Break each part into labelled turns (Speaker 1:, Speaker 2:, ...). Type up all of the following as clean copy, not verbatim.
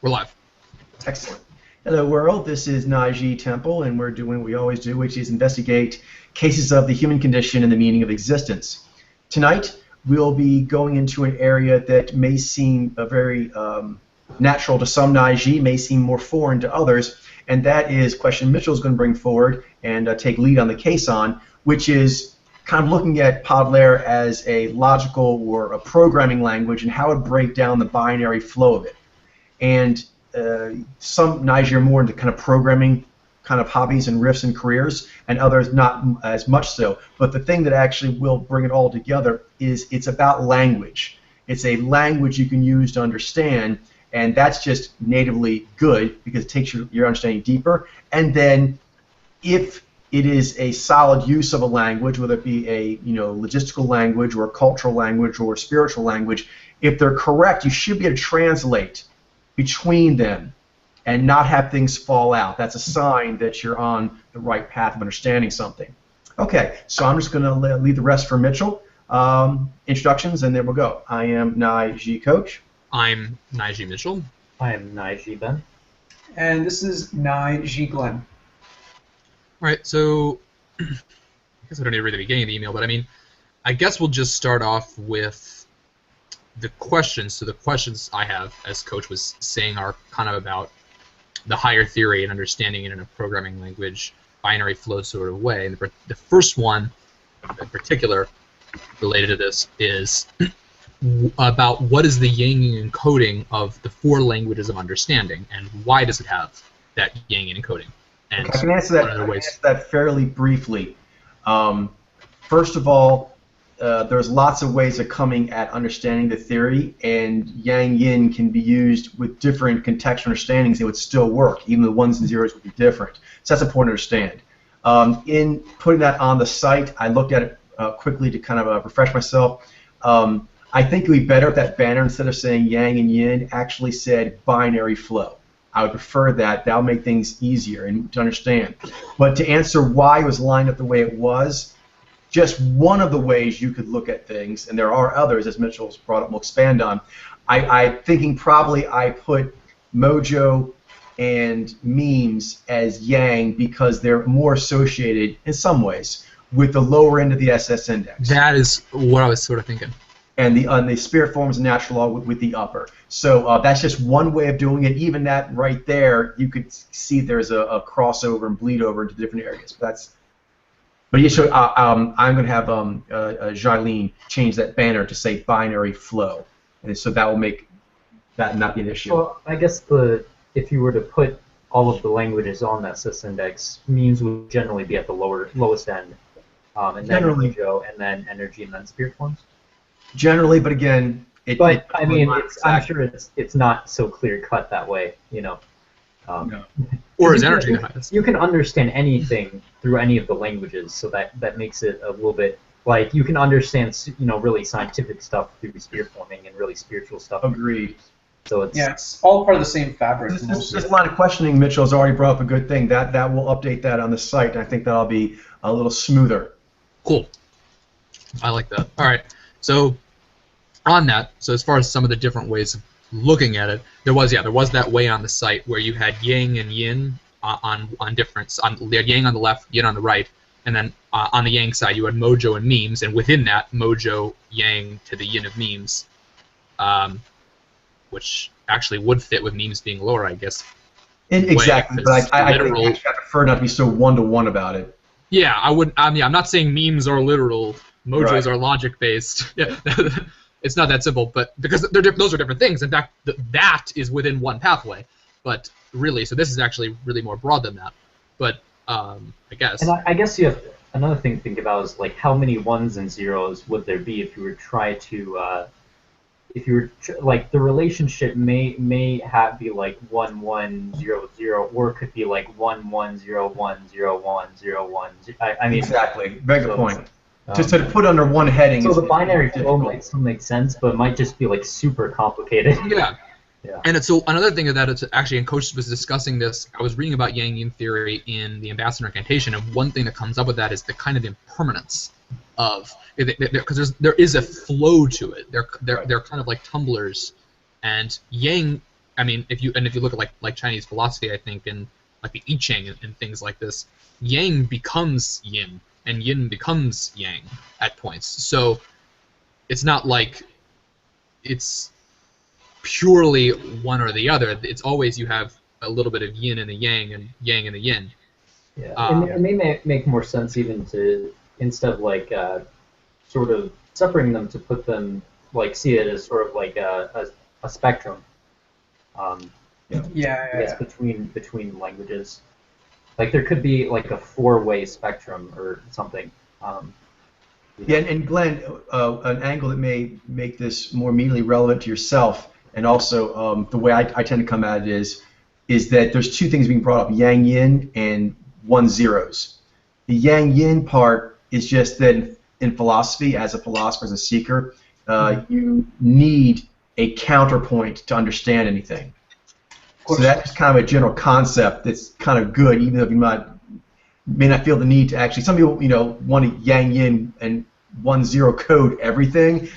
Speaker 1: We're live.
Speaker 2: Excellent. Hello, world. This is Naji Temple, and we're doing what we always do, which is investigate cases of the human condition and the meaning of existence. Tonight, we'll be going into an area that may seem very natural to some Naji, may seem more foreign to others, and that is a question Mitchell's going to bring forward and take lead on the case on, which is kind of looking at Podlair as a logical or a programming language and how it break down the binary flow of it. And some Naji are more into kind of programming kind of hobbies and riffs and careers, and others not as much so. But the thing that actually will bring it all together is it's about language. It's a language you can use to understand, and that's just natively good because it takes your understanding deeper. And then if it is a solid use of a language, whether it be a logistical language or a cultural language or a spiritual language, if they're correct, you should be able to translate between them and not have things fall out. That's a sign that you're on the right path of understanding something. Okay, so I'm just going to leave the rest for Mitchell. Introductions, and then we'll go. I am Naji Coach.
Speaker 1: I'm Naji Mitchell.
Speaker 3: I am Naji Ben.
Speaker 4: And this is Naji Glenn.
Speaker 1: All right, so I guess I don't need to read the beginning of the email, but I guess we'll just start off with the questions. So the questions I have, as Coach was saying, are kind of about the higher theory and understanding it in a programming language, binary flow sort of way. And the first one, in particular, related to this, is about what is the Yangian encoding of the four languages of understanding, and why does it have that Yangian encoding? And
Speaker 2: I can answer that fairly briefly. First of all, there's lots of ways of coming at understanding the theory, and Yang-Yin can be used with different contextual understandings. It would still work. Even the ones and zeros would be different. So that's important to understand. In putting that on the site, I looked at it quickly to kind of refresh myself. I think it would be better if that banner, instead of saying Yang and Yin, actually said binary flow. I would prefer that. That'll make things easier and to understand. But to answer why it was lined up the way it was, just one of the ways you could look at things, and there are others, as Mitchell's brought up, we'll expand on. I'm thinking probably I put Mojo and memes as Yang because they're more associated, in some ways, with the lower end of the SS index.
Speaker 1: That is what I was sort of thinking.
Speaker 2: And the spirit forms and natural law with the upper. So that's just one way of doing it. Even that right there, you could see there's a crossover and bleed over into different areas. But yeah, so I'm going to have Jailene change that banner to say binary flow, and so that will make that not be an issue.
Speaker 3: Well, I guess if you were to put all of the languages on that SS index, memes would generally be at the lowest end, and then Mojo, and then energy, and then spirit forms.
Speaker 2: Generally, but again,
Speaker 3: I'm sure it's not so clear cut that way,
Speaker 2: No.
Speaker 1: Or is energy the highest?
Speaker 3: You can understand anything through any of the languages, so that makes it a little bit like you can understand, really scientific stuff through spirit forming and really spiritual stuff.
Speaker 2: Agreed.
Speaker 3: So
Speaker 4: it's all part of the same fabric.
Speaker 2: This line of questioning, Mitchell has already brought up a good thing. That will update that on the site, and I think that'll be a little smoother.
Speaker 1: Cool. I like that. All right. So on that, so as far as some of the different ways of looking at it, there was that way on the site where you had Yang and Yin on difference. You had Yang on the left, Yin on the right, and then on the Yang side you had Mojo and memes, and within that Mojo, Yang to the Yin of memes, which actually would fit with memes being lower, I guess.
Speaker 2: Exactly, but I prefer not to be so one-to-one about it.
Speaker 1: Yeah, I wouldn't. I'm not saying memes are literal. Mojos
Speaker 2: Right.
Speaker 1: are logic-based. Yeah. It's not that simple, but because those are different things. In fact, that is within one pathway. But really, so this is actually really more broad than that. But I guess.
Speaker 3: And I guess you have another thing to think about is like how many ones and zeros would there be if you were to try to, like the relationship may be like 1 1 0 0, or it could be like 1 1 0 1 0 1 0 1. I mean
Speaker 2: exactly. Very good point. Just to put under one heading.
Speaker 3: So the binary flow might still make sense, but it might just be like super complicated.
Speaker 1: Yeah.
Speaker 3: Yeah.
Speaker 1: And it's so another thing of that, it's actually, and Coach was discussing this. I was reading about Yangian theory in the Ambassador Incantation, and one thing that comes up with that is the kind of impermanence of, because there is a flow to it. They're kind of like tumblers, and Yang I mean, if you look at like Chinese philosophy, I think, and like the I Ching and things like this, yang becomes yin and yin becomes yang at points. So it's not like it's purely one or the other. It's always you have a little bit of yin and the yang and yang and the yin.
Speaker 3: Yeah, and they make more sense even to, instead of like sort of separating them, to put them, like, see it as sort of like a spectrum. I guess between languages. Like there could be like a 4-way spectrum or something.
Speaker 2: Yeah, and Glenn, an angle that may make this more immediately relevant to yourself, and also the way I tend to come at it is that there's two things being brought up: yang yin and 1-0s. The yang yin part is just that in philosophy, as a philosopher, as a seeker, you need a counterpoint to understand anything. So that's kind of a general concept that's kind of good, even if you may not feel the need to actually. Some people, want to yang yin and 1-0 code everything.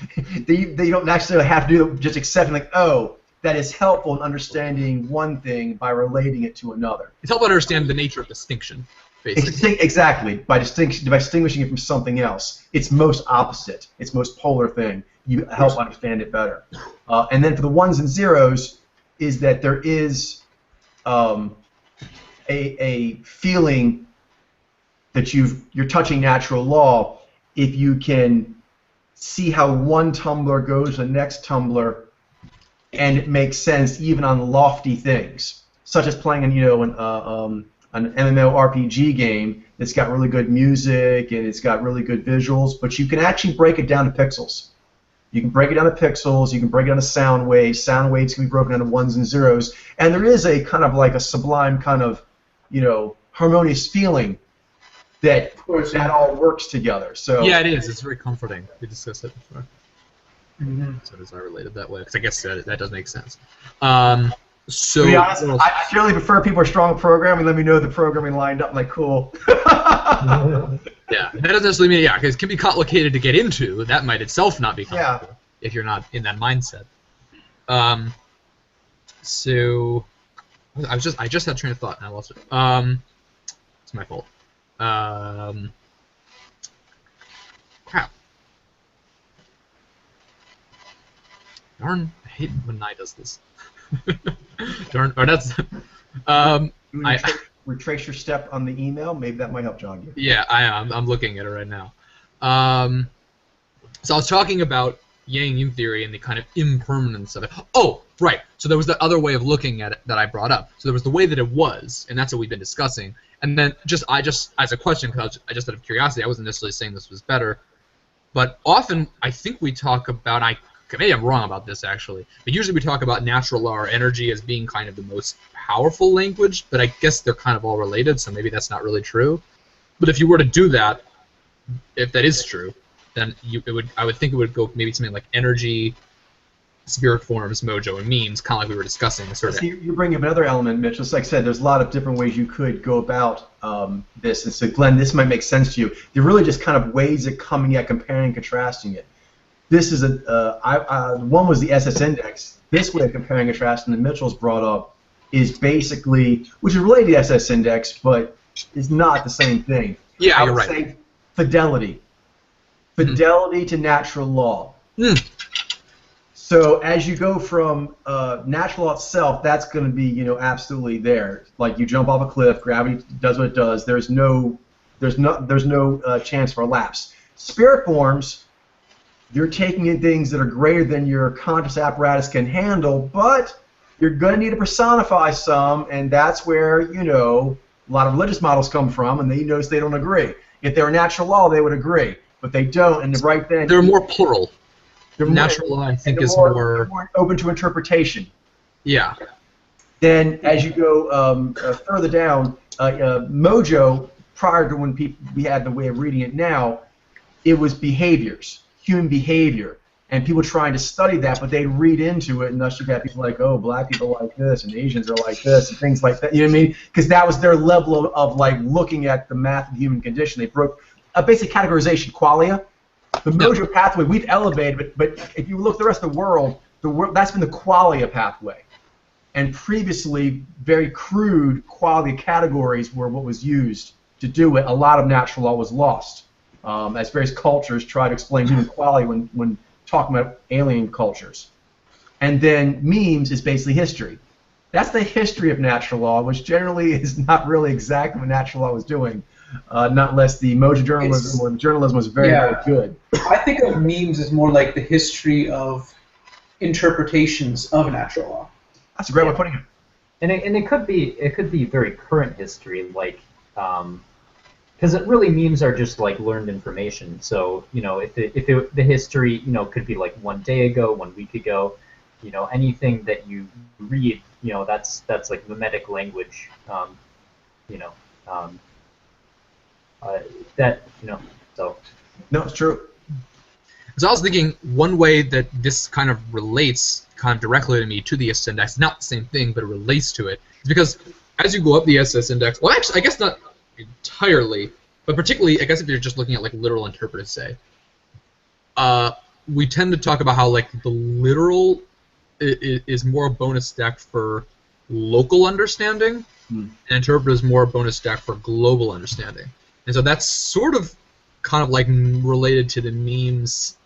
Speaker 2: they don't necessarily have to do it, just accepting like, oh, that is helpful in understanding one thing by relating it to another.
Speaker 1: It's helpful to understand the nature of distinction, basically.
Speaker 2: Exactly. By distinguishing it from something else, its most opposite, its most polar thing, you help understand it better. And then for the 1s and 0s, is that there is a feeling that you're touching natural law if you can see how one tumbler goes to the next tumbler, and it makes sense even on lofty things, such as playing an MMORPG game that's got really good music and it's got really good visuals, but you can actually break it down to pixels. You can break it down to pixels, you can break it down to sound waves. Sound waves can be broken down to 1s and 0s, and there is a kind of like a sublime kind of, harmonious feeling that all works together. So
Speaker 1: yeah, it is. It's very comforting. We discussed it before. So does I related that way? Because I guess that does make sense. So
Speaker 2: to be honest, I generally prefer people are strong at programming. Let me know the programming lined up. I'm like, cool.
Speaker 1: Yeah, that doesn't necessarily mean, because it can be complicated to get into. That might itself not be complicated if you're not in that mindset. So I just had a train of thought and I lost it. It's my fault. Crap. Darn, I hate when Nye does this. Darn, or that's.
Speaker 2: Retrace your step on the email. Maybe that might help jog you.
Speaker 1: Yeah, I am. I'm looking at it right now. So I was talking about Yang Yin theory and the kind of impermanence of it. Oh, right. So there was the other way of looking at it that I brought up. So there was the way that it was, and that's what we've been discussing. And then I just as a question, because I just out of curiosity, I wasn't necessarily saying this was better, but often I think we talk about, maybe I'm wrong about this actually, but usually we talk about natural law or energy as being kind of the most powerful language, but I guess they're kind of all related, so maybe that's not really true. But if you were to do that, if that is true, then I would think it would go maybe something like energy, spirit forms, mojo, and means, kind of like we were discussing. Sort of.
Speaker 2: You bring up another element, Mitch. Just like I said, there's a lot of different ways you could go about this. And so, Glenn, this might make sense to you. They're really just kind of ways of coming at comparing and contrasting it. This is one was the SS index. This way of comparing and contrasting that Mitchell's brought up is basically, which is related to the SS index, but is not the same thing.
Speaker 1: Yeah,
Speaker 2: you're right. I would say fidelity. Fidelity to natural law. So as you go from natural law itself, that's going to be absolutely there. Like you jump off a cliff, gravity does what it does. There's no chance for a lapse. Spirit forms, you're taking in things that are greater than your conscious apparatus can handle, but you're going to need to personify some, and that's where a lot of religious models come from, and you notice they don't agree. If they were natural law, they would agree, but they don't. And right then,
Speaker 1: they're more plural. Natural law, I think, is more
Speaker 2: open to interpretation.
Speaker 1: Yeah.
Speaker 2: Then, as you go further down, Mojo, prior to when we had the way of reading it now, it was behaviors, human behavior, and people trying to study that, but they'd read into it, and thus you got people like, oh, black people are like this, and Asians are like this, and things like that. You know what I mean? Because that was their level of like looking at the math of the human condition. They broke a basic categorization, qualia. The Mojo pathway we've elevated, but if you look at the rest of the world that's been the qualia pathway. and previously very crude quality categories were what was used to do it. A lot of natural law was lost as various cultures try to explain human quality when talking about alien cultures. And then memes is basically history. That's the history of natural law, which generally is not really exactly what natural law was doing, not unless the emoji journalism or the journalism was very, very good.
Speaker 4: I think of memes as more like the history of interpretations of natural law.
Speaker 2: That's a great way of putting it.
Speaker 3: And it could be very current history, like because really memes are just like learned information. So if the history could be like 1 day ago, 1 week ago, anything that you read, that's like mimetic language, so.
Speaker 2: No, it's true.
Speaker 1: So I was thinking one way that this kind of relates kind of directly to me to the SS index, not the same thing, but it relates to it, is because as you go up the SS index, well, actually, I guess not entirely, but particularly, I guess if you're just looking at like literal interpretive, say, we tend to talk about how like the literal is more a bonus stack for local understanding, and interpretive is more a bonus stack for global understanding. And so that's sort of kind of like related to the memes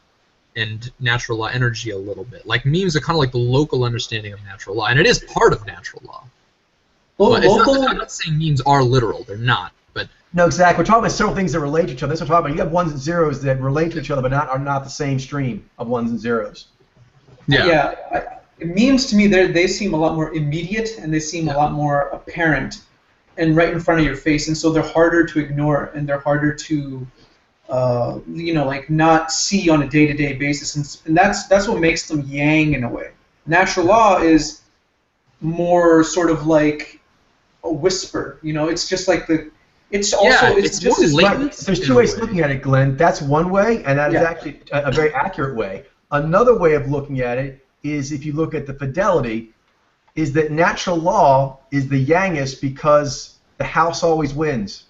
Speaker 1: and natural law energy a little bit. Like memes are kind of like the local understanding of natural law, and it is part of natural law.
Speaker 4: Well,
Speaker 1: but I'm not saying memes are literal; they're not. But
Speaker 2: no, exactly. We're talking about several things that relate to each other. That's what we're talking about. You have ones and zeros that relate to each other, but are not the same stream of ones and zeros.
Speaker 4: Yeah. Memes to me, they seem a lot more immediate, and they seem a lot more apparent, and right in front of your face, and so they're harder to ignore, and they're harder to like not see on a day-to-day basis, and that's what makes them yang in a way. Natural law is more sort of like a whisper. It's just like it's just
Speaker 1: more latent.
Speaker 2: There's two ways of looking at it, Glenn. That's one way, and that is actually a very accurate way. Another way of looking at it is, if you look at the fidelity, is that natural law is the yangest because the house always wins.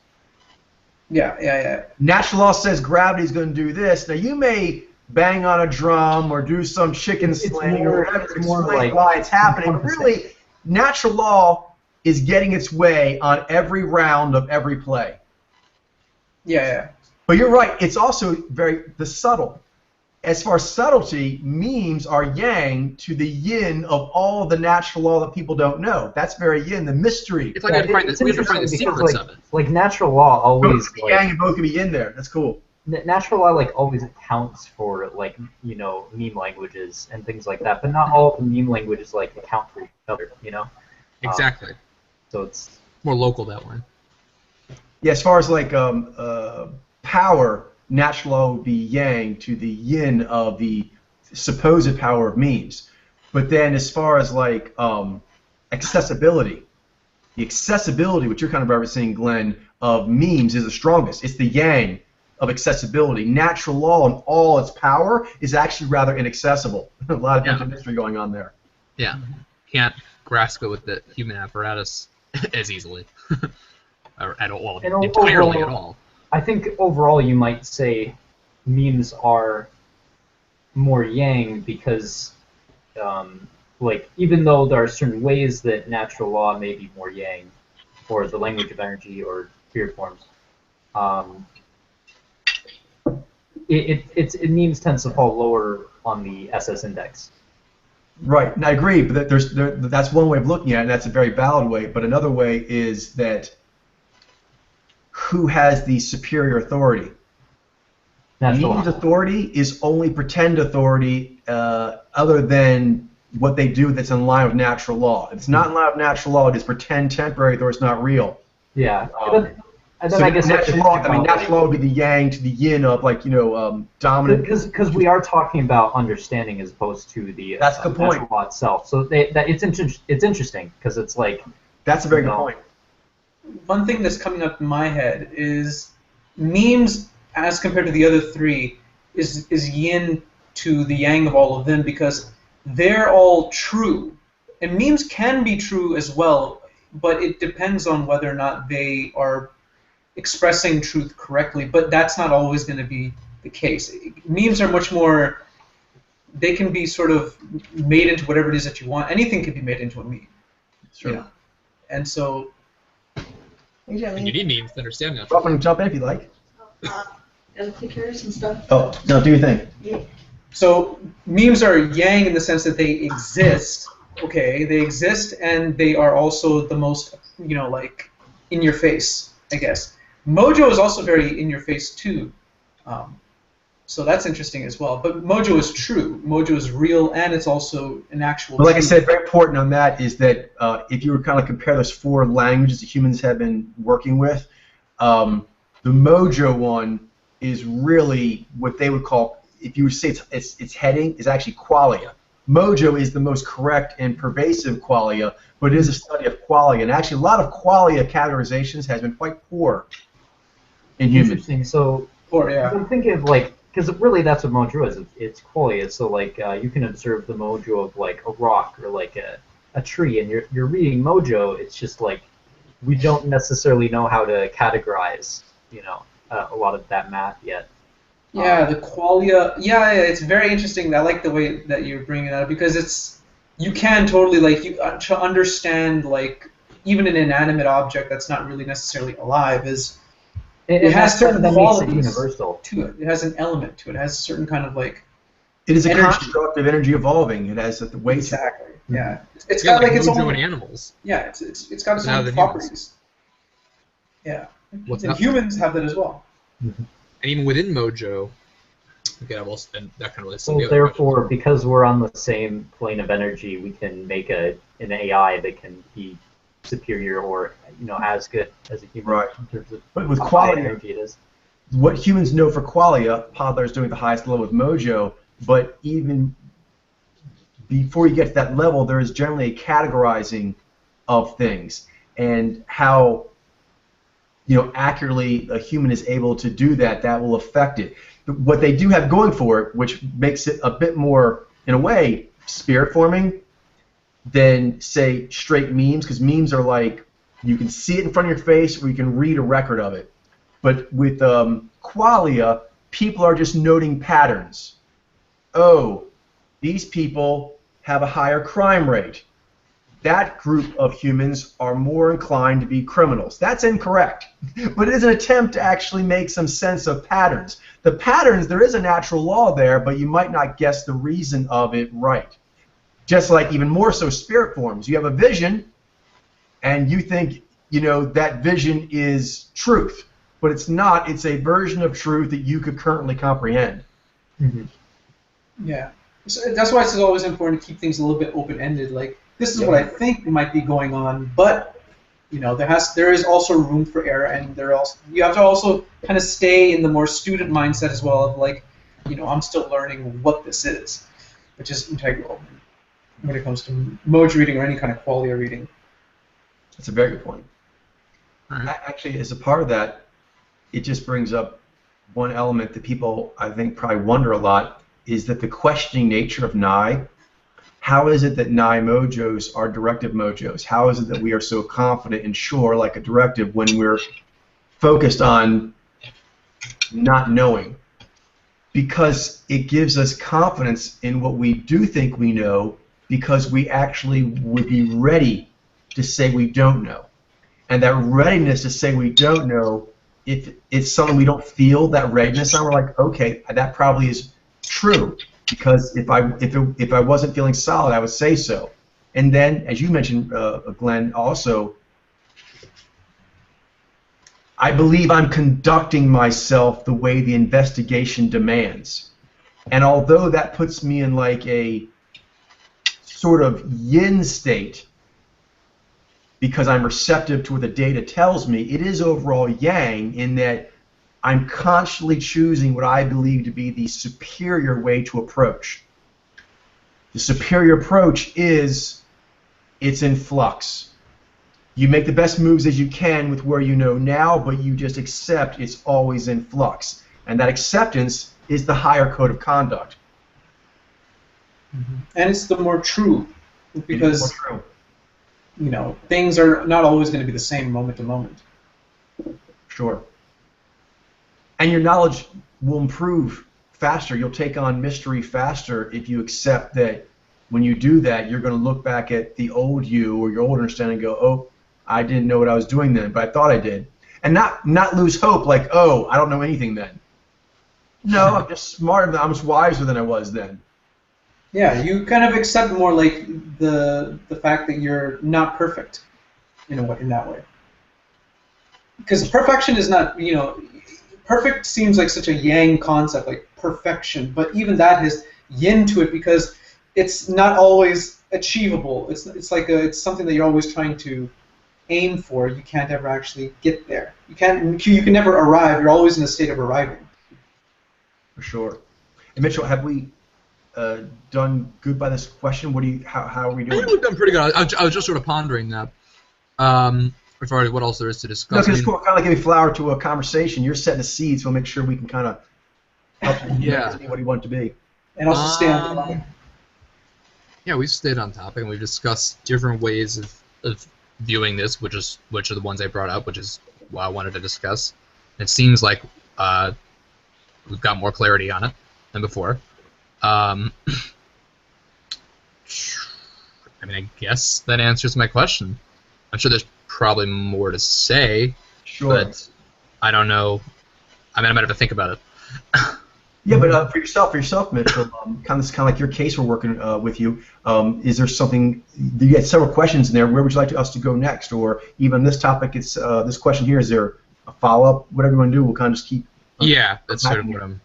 Speaker 4: Yeah.
Speaker 2: Natural law says gravity is going to do this. Now, you may bang on a drum or do some chicken slaying or whatever to explain like why it's happening. But really, natural law is getting its way on every round of every play.
Speaker 4: Yeah.
Speaker 2: But you're right. It's also the subtle. As far as subtlety, memes are yang to the yin of all the natural law that people don't know. That's very yin, the mystery.
Speaker 1: It's like we have to find the secrets of it.
Speaker 3: Like natural law always
Speaker 2: both can be yang and both can be in there. That's cool.
Speaker 3: Natural law like always accounts for like meme languages and things like that, but not all of the meme languages like account for each other.
Speaker 1: Exactly.
Speaker 3: So it's
Speaker 1: more local that way.
Speaker 2: Yeah, as far as like power, natural law would be yang to the yin of the supposed power of memes. But then as far as like accessibility, the accessibility, which you're kind of referencing, Glenn, of memes is the strongest. It's the yang of accessibility. Natural law and all its power is actually rather inaccessible. A lot of mystery going on there.
Speaker 1: Yeah, can't grasp it with the human apparatus as easily, or at all, entirely at all.
Speaker 3: I think overall you might say memes are more yang because, like, even though there are certain ways that natural law may be more yang, or the language of energy or spirit forms, memes tends to fall lower on the SS index.
Speaker 2: Right, and I agree, but that's one way of looking at it, and that's a very valid way. But another way is that who has the superior authority? Memes authority is only pretend authority other than what they do that's in line with natural law. If it's not in line with natural law, it is pretend temporary authority, it's not real.
Speaker 3: Yeah. And then
Speaker 2: so
Speaker 3: I guess
Speaker 2: natural law would be the yang to the yin of dominant.
Speaker 3: Because we are talking about understanding as opposed to the
Speaker 2: that's the point.
Speaker 3: Natural law itself. So it's interesting because it's like
Speaker 2: that's a very good point.
Speaker 4: One thing that's coming up in my head is memes, as compared to the other three, is yin to the yang of all of them because they're all true. And memes can be true as well, but it depends on whether or not they are expressing truth correctly, but that's not always going to be the case. Memes are much more, they can be sort of made into whatever it is that you want. Anything can be made into a meme.
Speaker 2: Sure.
Speaker 4: You know, and so
Speaker 2: Hey, Jenny.
Speaker 1: And you need memes to understand that.
Speaker 2: Welcome to jump in if you like.
Speaker 5: Gotta take care of some stuff.
Speaker 2: Oh, no, do your thing.
Speaker 4: So memes are yang in the sense that they exist. Okay, they exist, and they are also the most, like, in your face, I guess. Mojo is also very in your face too. So that's interesting as well. But Mojo is true. Mojo is real, and it's also an actual.
Speaker 2: But like I
Speaker 4: truth.
Speaker 2: said, very important on that is that if you were kind of compare those 4 languages that humans have been working with, the Mojo one is really what they would call, if you would say its heading is actually qualia. Mojo is the most correct and pervasive qualia, but it is a study of qualia. And actually, a lot of qualia categorizations has been quite poor in humans.
Speaker 3: Interesting. So I'm thinking of because really that's what Mojo is. It's qualia. So like you can observe the Mojo of like a rock or like a tree, and you're reading Mojo. It's just like we don't necessarily know how to categorize, a lot of that math yet.
Speaker 4: Yeah, the qualia. Yeah, it's very interesting. I like the way that you're bringing it up because you can totally to understand even an inanimate object that's not really necessarily alive is. It has certain qualities
Speaker 3: universal
Speaker 4: to it. It has an element to it. It has a certain kind of
Speaker 2: It is a
Speaker 4: energy.
Speaker 2: construct of energy evolving. It has the weight.
Speaker 4: Exactly. Yeah. It's
Speaker 1: Yeah,
Speaker 4: got
Speaker 1: like
Speaker 4: its
Speaker 1: Mojo
Speaker 4: own.
Speaker 1: in animals.
Speaker 4: Yeah, it's got its
Speaker 1: Now
Speaker 4: own
Speaker 1: the
Speaker 4: properties. Yeah.
Speaker 1: What's
Speaker 4: And
Speaker 1: not?
Speaker 4: humans have that as well.
Speaker 1: And even within Mojo, okay, I've also, and that kind of relates to
Speaker 3: So
Speaker 1: the other
Speaker 3: therefore, because we're on the same plane of energy, we can make an AI that can be superior or as good as a human
Speaker 2: Right.
Speaker 3: in terms of
Speaker 2: But with
Speaker 3: how high
Speaker 2: qualia,
Speaker 3: energy it is.
Speaker 2: what humans know for qualia, Podler is doing the highest level with Mojo, but even before you get to that level, there is generally a categorizing of things and how accurately a human is able to do that will affect it. What they do have going for it, which makes it a bit more, in a way, spirit forming than, say, straight memes, because memes are like, you can see it in front of your face or you can read a record of it. But with qualia, people are just noting patterns. Oh, these people have a higher crime rate. That group of humans are more inclined to be criminals. That's incorrect, but it is an attempt to actually make some sense of patterns. The patterns, there is a natural law there, but you might not guess the reason of it right. Just like even more so spirit forms. You have a vision, and you think, that vision is truth, but it's not. It's a version of truth that you could currently comprehend.
Speaker 3: Mm-hmm.
Speaker 4: Yeah. So that's why it's always important to keep things a little bit open-ended. This is what I think might be going on, but there is also room for error, and you have to also kind of stay in the more student mindset as well of I'm still learning what this is, which is integral when it comes to Mojo reading or any kind of qualia reading.
Speaker 2: That's a very good point.
Speaker 1: Right.
Speaker 2: Actually, as a part of that, it just brings up one element that people, I think, probably wonder a lot, is that the questioning nature of Nye. How is it that Nye Mojos are directive Mojos? How is it that we are so confident and sure, like a directive, when we're focused on not knowing? Because it gives us confidence in what we do think we know, because we actually would be ready to say we don't know. And that readiness to say we don't know, if it's something we don't feel that readiness on, we're like, okay, that probably is true. Because if I wasn't feeling solid, I would say so. And then, as you mentioned, Glenn, also, I believe I'm conducting myself the way the investigation demands. And although that puts me in like a sort of yin state, because I'm receptive to what the data tells me, it is overall yang in that I'm constantly choosing what I believe to be the superior way to approach. The superior approach is it's in flux. You make the best moves as you can with where you know now, but you just accept it's always in flux. And that acceptance is the higher code of conduct.
Speaker 4: Mm-hmm. And it's the more true, because
Speaker 2: It is more true.
Speaker 4: Things are not always going to be the same moment to moment.
Speaker 2: Sure. And your knowledge will improve faster. You'll take on mystery faster if you accept that when you do that, you're going to look back at the old you or your old understanding and go, oh, I didn't know what I was doing then, but I thought I did. And not lose hope like, oh, I don't know anything then. No, I'm just smarter, I'm just wiser than I was then.
Speaker 4: Yeah, you kind of accept more like the fact that you're not perfect in that way. Because perfection is not, perfect seems like such a yang concept, like perfection, but even that has yin to it because it's not always achievable. It's something that you're always trying to aim for. You can't ever actually get there. You can never arrive. You're always in a state of arriving.
Speaker 2: For sure. And Mitchell, have we done good by this question? How are we doing?
Speaker 1: I think we've done pretty good. I was just sort of pondering that. As far as what else there is to discuss.
Speaker 2: No, because it's kind of like giving flower to a conversation. You're setting the seeds, so we'll make sure we can kind of help you see what you want it to be.
Speaker 4: And also stay on topic.
Speaker 1: Yeah, we've stayed on topic, and we've discussed different ways of viewing this, which are the ones I brought up, which is what I wanted to discuss. It seems like we've got more clarity on it than before. I mean, I guess that answers my question. I'm sure there's probably more to say, but I don't know. I mean, I might have to think about it.
Speaker 2: Yeah, but for yourself, Mitchell, kind of like your case we're working with you. Is there something? You had several questions in there. Where would you like us to go next? Or even this topic, it's this question here. Is there a follow-up? Whatever you want to do, we'll kind of just keep.
Speaker 1: Yeah, that's sort of what I'm.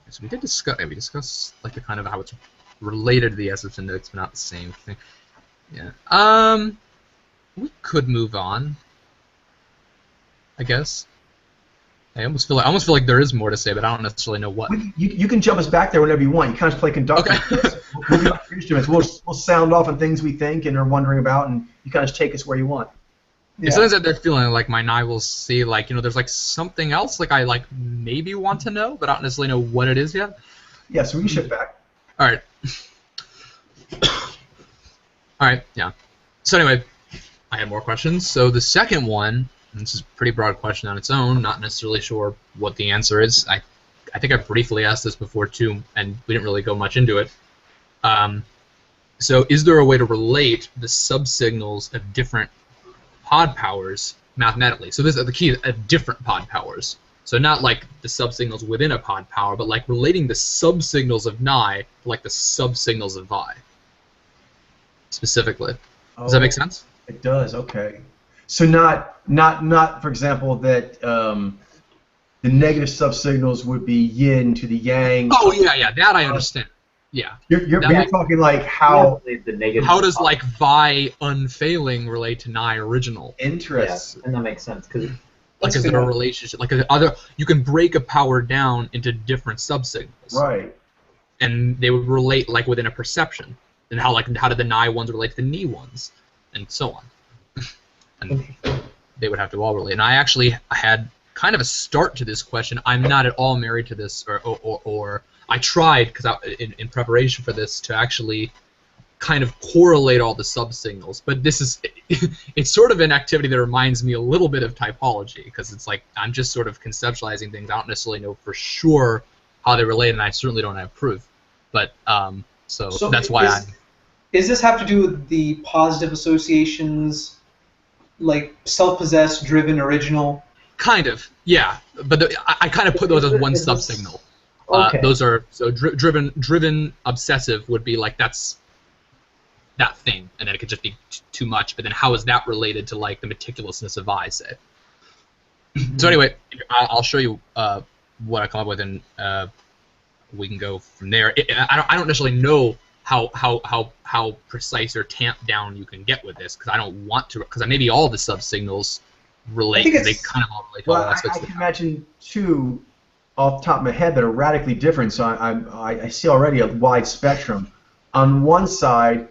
Speaker 1: So we did discuss. Yeah, we discussed like the kind of how it's related to the SS index, but not the same thing. Yeah. We could move on, I guess. I almost feel like there is more to say, but I don't necessarily know what.
Speaker 2: You can jump us back there whenever you want. You kind of play conductor. Okay. We'll be like instruments. We'll sound off on things we think and are wondering about, and you kind of take us where you want.
Speaker 1: Yeah. Sometimes that they're feeling like my eye will see like there's like something else like I like maybe want to know, but I don't necessarily know what it is yet.
Speaker 2: Yeah, so we can shift back.
Speaker 1: All right. All right. Yeah. So anyway, I have more questions. So the second one. And this is a pretty broad question on its own, not necessarily sure what the answer is. I think I briefly asked this before too, and we didn't really go much into it. So is there a way to relate the subsignals of different pod powers mathematically? So this is the key, different pod powers. So not like the subsignals within a pod power, but like relating the subsignals of Ni to like the subsignals of Vi. Specifically. Does that make sense?
Speaker 2: It does, okay. So not for example, that the negative subsignals would be yin to the yang.
Speaker 1: Oh yeah, that I understand. Yeah.
Speaker 2: You're talking like how
Speaker 1: does like Vi unfailing relate to Ni original?
Speaker 2: Interesting.
Speaker 3: Yeah, and that makes sense because
Speaker 1: like is there a relationship? Like you can break a power down into different subsignals.
Speaker 2: Right.
Speaker 1: And they would relate like within a perception. And how did the Ni ones relate to the Ni ones, and so on. And they would have to all relate. And I had kind of a start to this question. I'm not at all married to this, or I tried because in preparation for this to actually kind of correlate all the subsignals. But this is it's sort of an activity that reminds me a little bit of typology because it's like I'm just sort of conceptualizing things. I don't necessarily know for sure how they relate, and I certainly don't have proof. But so that's why
Speaker 4: Does this have to do with the positive associations? Like self-possessed, driven, original.
Speaker 1: Kind of, yeah. But I kind of put those as one subsignal.
Speaker 3: Okay.
Speaker 1: Those are driven, obsessive would be like that's that thing, and then it could just be too much. But then how is that related to like the meticulousness of I say? So anyway, I'll show you what I come up with, and we can go from there. I don't necessarily know how precise or tamped down you can get with this because I don't want to, because maybe all the subsignals relate, because they kind of all relate to all aspects of it.
Speaker 2: I can imagine two off the top of my head that are radically different, so I see already a wide spectrum. On one side,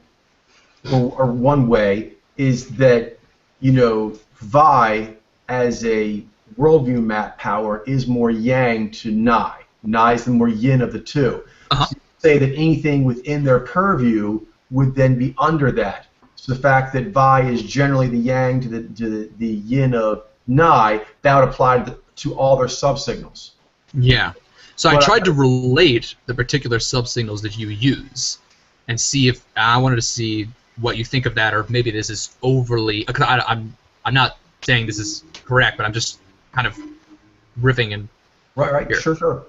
Speaker 2: or one way, is that, Vi as a worldview map power is more yang to Ni. Ni is the more yin of the two.
Speaker 1: Uh-huh.
Speaker 2: So say that anything within their purview would then be under that. So the fact that Vi is generally the yang to the yin of Ni, that would apply to all their subsignals.
Speaker 1: Yeah. So I tried to relate the particular subsignals that you use. and see if I wanted to see what you think of that, or maybe this is overly. Cause I'm not saying this is correct, but I'm just kind of riffing and.
Speaker 2: Right.
Speaker 1: Here.
Speaker 2: Sure.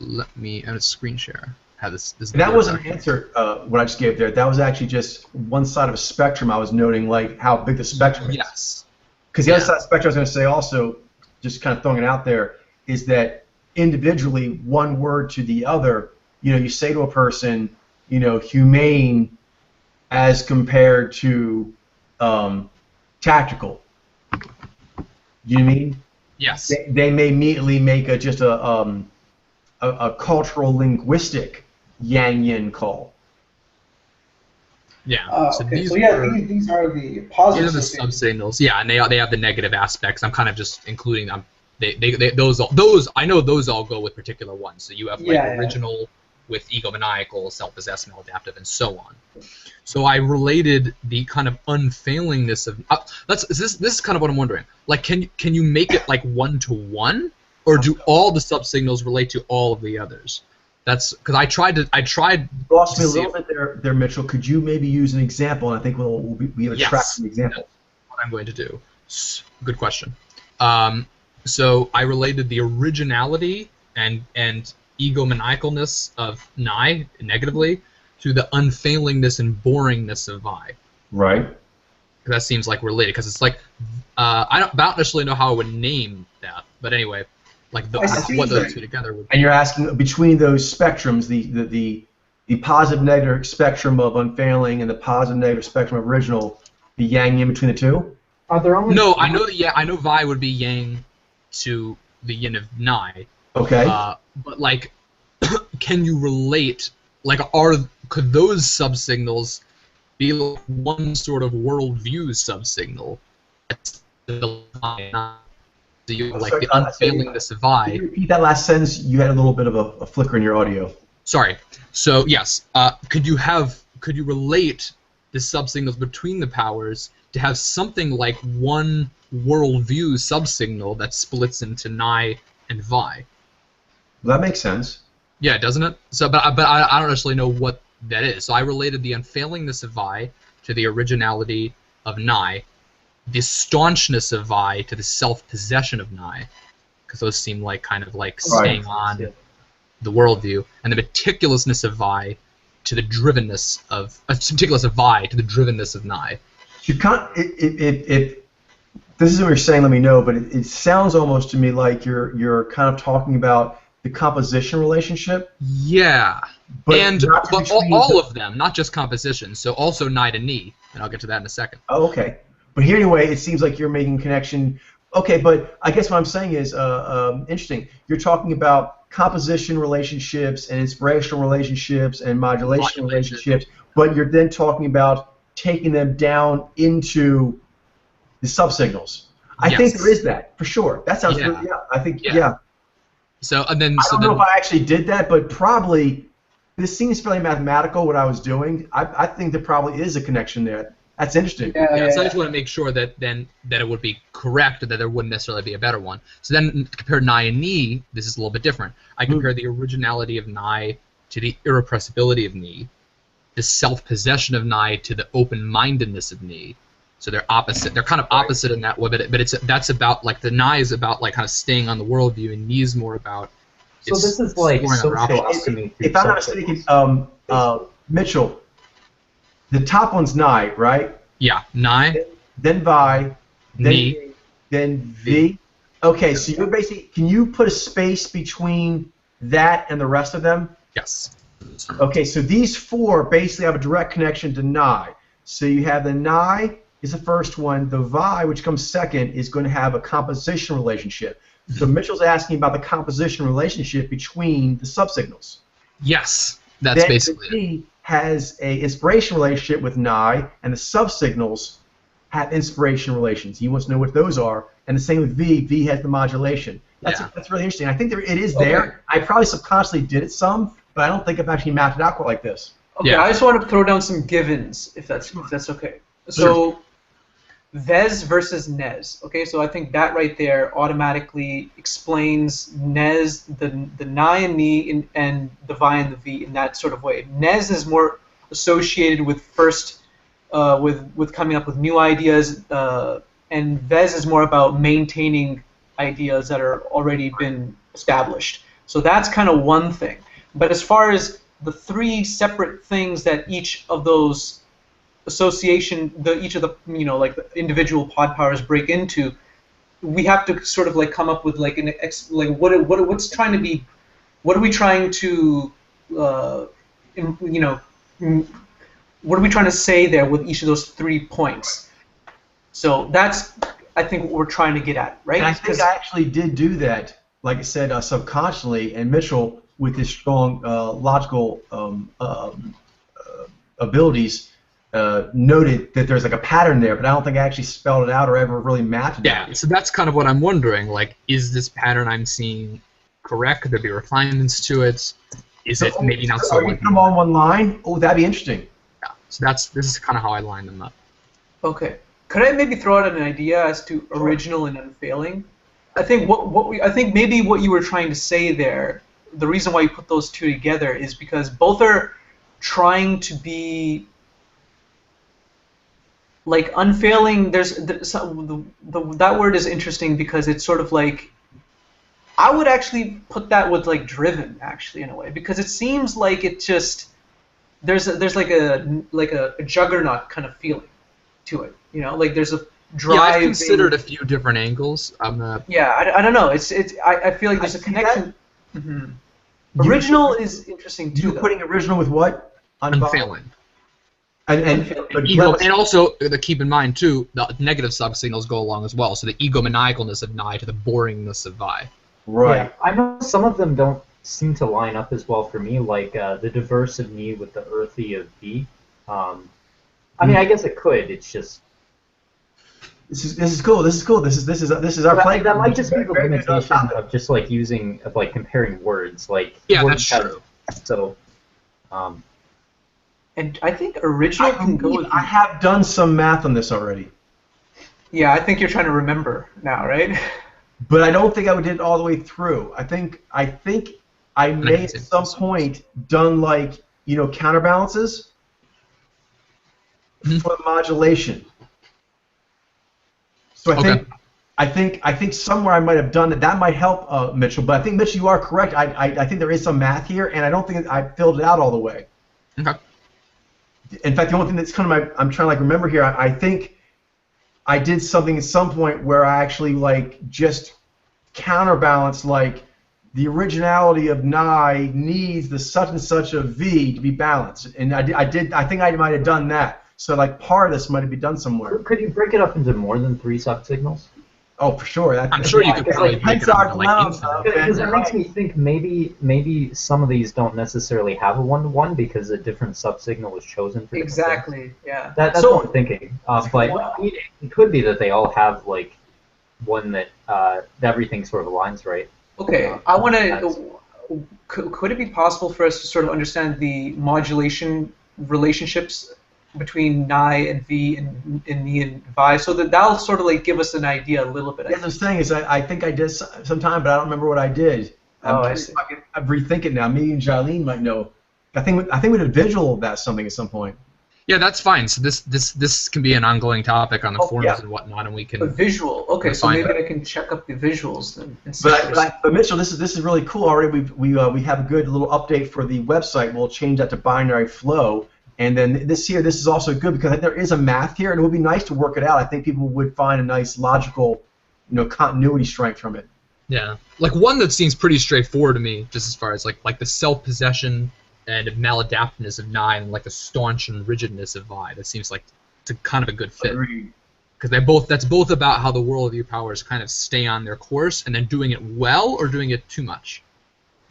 Speaker 1: Let me. I'm gonna screen share. Have this.
Speaker 2: And that wasn't an answer. What I just gave there. That was actually just one side of a spectrum. I was noting like how big the spectrum is.
Speaker 1: Yes.
Speaker 2: Because the other side of the spectrum I was going to say also, just kind of throwing it out there, is that individually, one word to the other, you say to a person, humane as compared to tactical. You know what I mean?
Speaker 1: Yes.
Speaker 2: They may immediately make a cultural linguistic yang-yin call.
Speaker 1: Yeah.
Speaker 4: So these are the positive.
Speaker 1: These are the subsignals. Yeah, and they have the negative aspects. I'm kind of just including them. Those I know those all go with particular ones. So you have original with egomaniacal, self-possessed, maladaptive, and so on. So I related the kind of unfailingness of this is kind of what I'm wondering. Like, can you make it like 1-to-1, or do all the subsignals relate to all of the others? That's because I tried.
Speaker 2: You lost me a little bit there, Mitchell. Could you maybe use an example? And I think we'll be able to track some examples.
Speaker 1: That's what I'm going to do. Good question. So I related the originality and egomaniacalness of Nye negatively to the unfailingness and boringness of Vi.
Speaker 2: Right.
Speaker 1: That seems like related because it's like I don't necessarily know how I would name that, but anyway, like what those two together would be.
Speaker 2: And you're asking between those spectrums, the positive negative spectrum of unfailing and the positive negative spectrum of original, the yang in between the two?
Speaker 3: Are there only
Speaker 1: No, I know that I know Vi would be yang to the yin of Nye.
Speaker 2: Okay.
Speaker 1: But like, can you relate? Like, could those subsignals be like one sort of worldview subsignal? Like the unfailingness of Vi.
Speaker 2: Can you repeat that last sentence? You had a little bit of a flicker in your audio.
Speaker 1: Sorry. So yes, could you relate the subsignals between the powers to have something like one worldview subsignal that splits into Nye and Vi?
Speaker 2: Well, that makes sense.
Speaker 1: Yeah, doesn't it? So, but I don't actually know what that is. So I related the unfailingness of Vi to the originality of Nye, the staunchness of Vi to the self-possession of Nye, because those seem like kind of like staying on the worldview, and the meticulousness of Vi to the drivenness of meticulous of Vi to the drivenness of Nye.
Speaker 2: You can't. If this is what you're saying, let me know. But it sounds almost to me like you're kind of talking about the composition relationship.
Speaker 1: Yeah,
Speaker 2: But
Speaker 1: all of them, not just composition. So also Nye to Ni, and I'll get to that in a second.
Speaker 2: Oh, okay. But here anyway, it seems like you're making a connection. Okay, but I guess what I'm saying is interesting. You're talking about composition relationships and inspirational relationships and modulation relationships, but you're then talking about taking them down into the subsignals. I think there is that for sure. That sounds really, I think
Speaker 1: So
Speaker 2: I don't know if I actually did that, but probably this seems fairly mathematical. What I was doing, I think there probably is a connection there. That's interesting.
Speaker 1: So I just want to make sure that it would be correct, that there wouldn't necessarily be a better one. So then, compared Nye and Ni, this is a little bit different. I compare the originality of Nye to the irrepressibility of Ni, the self-possession of Nye to the open-mindedness of Ni. So they're opposite. They're kind of opposite in that way, but that's about like the Nye is about like kind of staying on the worldview, and Ni is more about.
Speaker 3: So this is like social alchemy.
Speaker 2: If I'm not mistaken, Mitchell, the top one's Nye, right?
Speaker 1: Yeah, Nye.
Speaker 2: Then Vi.
Speaker 1: Ni.
Speaker 2: Then V. Okay, so you're basically. Can you put a space between that and the rest of them?
Speaker 1: Yes.
Speaker 2: Okay, so these four basically have a direct connection to Nye. So you have the Nye is the first one. The Vi, which comes second, is going to have a composition relationship. So Mitchell's asking about the composition relationship between the subsignals.
Speaker 1: Yes, that's
Speaker 2: then
Speaker 1: basically
Speaker 2: the V has a inspiration relationship with Nye, and the subsignals have inspiration relations. He wants to know what those are. And the same with V. V has the modulation. That's really interesting. I think it is there. I probably subconsciously did it some, but I don't think I've actually mapped it out quite like this.
Speaker 4: Okay, I just want to throw down some givens, if that's okay. So, Vez versus Nez. Okay, so I think that right there automatically explains Nez, the Nai and Ni, and the Vi and the V in that sort of way. Nez is more associated with first, with coming up with new ideas, and Vez is more about maintaining ideas that are already been established. So that's kind of one thing. But as far as the three separate things that each of those each of the like the individual pod powers break into, we have to sort of like come up with like what's trying to be, what are we trying to what are we trying to say there with each of those 3 points. So that's, I think, what we're trying to get at, right?
Speaker 2: And I think I actually did do that, like I said, subconsciously, and Mitchell, with his strong logical abilities, noted that there's like a pattern there, but I don't think I actually spelled it out or ever really mapped it.
Speaker 1: Yeah, so that's kind of what I'm wondering. Like, is this pattern I'm seeing correct? Could there be refinements to it? Is it maybe not so?
Speaker 2: Are you put them all in one line? Oh, that'd be interesting.
Speaker 1: Yeah. So this is kind of how I line them up.
Speaker 4: Okay. Could I maybe throw out an idea as to original and unfailing? I think I think maybe what you were trying to say there, the reason why you put those two together is because both are trying to be like unfailing. That word is interesting because it's sort of like, I would actually put that with like driven, actually, in a way, because it seems like it just there's like a juggernaut kind of feeling to it, like there's a drive.
Speaker 1: Yeah, I've considered a few different angles.
Speaker 4: Yeah, I don't know. I feel like there's a connection. Mm-hmm. Original is interesting too.
Speaker 2: You're putting original with what?
Speaker 1: Unfailing.
Speaker 2: And
Speaker 1: also keep in mind too, the negative subsignals go along as well. So the egomaniacalness of Nai to the boringness of Vi.
Speaker 2: Right.
Speaker 3: Yeah, I know some of them don't seem to line up as well for me, like the diverse of Ni with the earthy of V. I mean, I guess it could. It's just
Speaker 2: this is cool. This is our play.
Speaker 3: That might just be the limitation of just like comparing words. Like
Speaker 1: yeah,
Speaker 3: words
Speaker 1: that's true.
Speaker 3: So.
Speaker 4: And I think original can go with.
Speaker 2: I have done some math on this already.
Speaker 4: Yeah, I think you're trying to remember now, right?
Speaker 2: But I don't think I did it all the way through. I think I may at some point done like counterbalances for modulation. So I think somewhere I might have done it. That might help, Mitchell. But I think, Mitchell, you are correct. I think there is some math here, and I don't think I filled it out all the way.
Speaker 1: Okay.
Speaker 2: In fact, the only thing that's kind of I'm trying to remember here. I think I did something at some point where I actually just counterbalance the originality of Nai needs the such and such of V to be balanced, and I think I might have done that. So part of this might have been done somewhere.
Speaker 3: Could you break it up into more than 3 subsignals?
Speaker 2: Oh, for sure.
Speaker 1: I'm sure you could probably break it up into
Speaker 3: because it makes me think maybe some of these don't necessarily have a 1-to-1 because a different subsignal was chosen for
Speaker 4: exactly.
Speaker 3: Things.
Speaker 4: Yeah.
Speaker 3: That's what I'm thinking. But it could be that they all have one that everything sort of aligns right.
Speaker 4: Okay, I want to. Could it be possible for us to sort of understand the modulation relationships between Nai and V and Ni and Vi, so that'll sort of give us an idea a little bit?
Speaker 2: Yeah, the thing is, I think I did sometime, but I don't remember what I did.
Speaker 4: I see.
Speaker 2: I'm rethinking now. Me and Jolene might know. I think we did a visual of that something at some point.
Speaker 1: Yeah, that's fine. So this can be an ongoing topic on the forums and whatnot, and we can.
Speaker 4: A visual. Okay, so maybe I can check up the visuals then.
Speaker 2: But Mitchell, this is really cool already. We have a good little update for the website. We'll change that to binary flow. And then this is also good because there is a math here, and it would be nice to work it out. I think people would find a nice logical, continuity strength from it.
Speaker 1: Yeah, one that seems pretty straightforward to me, just as far as like the self-possession and maladaptiveness of Nai, and the staunch and rigidness of Vi. That seems like it's kind of a good fit.
Speaker 2: Agreed.
Speaker 1: Because that's both about how the world of your powers kind of stay on their course, and then doing it well or doing it too much.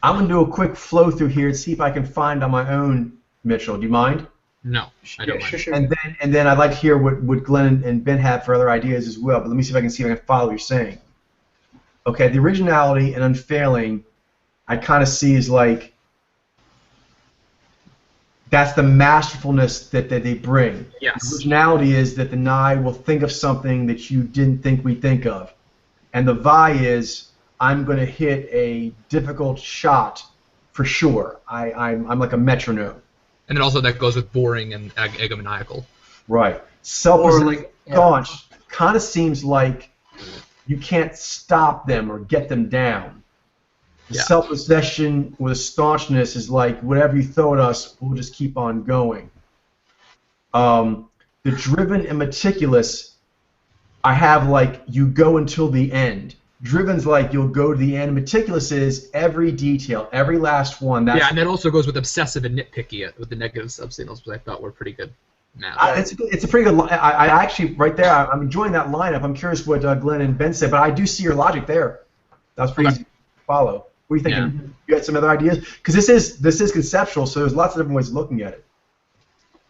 Speaker 2: I'm gonna do a quick flow through here and see if I can find on my own, Mitchell. Do you mind?
Speaker 1: No, I don't mind.
Speaker 4: Sure.
Speaker 2: And then I'd like to hear what Glenn and Ben have for other ideas as well. But let me see if I can follow what you're saying. Okay, the originality and unfailing, I kind of see as That's the masterfulness that they bring.
Speaker 1: Yes.
Speaker 2: The originality is that the Nye will think of something that you didn't think we'd think of. And the Vi is, I'm going to hit a difficult shot for sure. I'm like a metronome.
Speaker 1: And then also that goes with boring and egomaniacal.
Speaker 2: Right.
Speaker 4: Or like,
Speaker 2: Staunch kind of seems like you can't stop them or get them down. The
Speaker 1: Yeah.
Speaker 2: self-possession with staunchness is like, whatever you throw at us, we'll just keep on going. The driven and meticulous, I have like, you go until the end. Driven's like, you'll go to the end. Meticulous is every detail, every last one. That's
Speaker 1: Yeah, and that also goes with obsessive and nitpicky with the negative subsignals, which I thought were pretty good.
Speaker 2: It's a pretty good line. I actually, right there, I'm enjoying that lineup. I'm curious what Glenn and Ben said, but I do see your logic there. That was pretty easy to follow. What are you thinking?
Speaker 1: Yeah.
Speaker 2: You got some other ideas? Because this is conceptual, so there's lots of different ways of looking at it.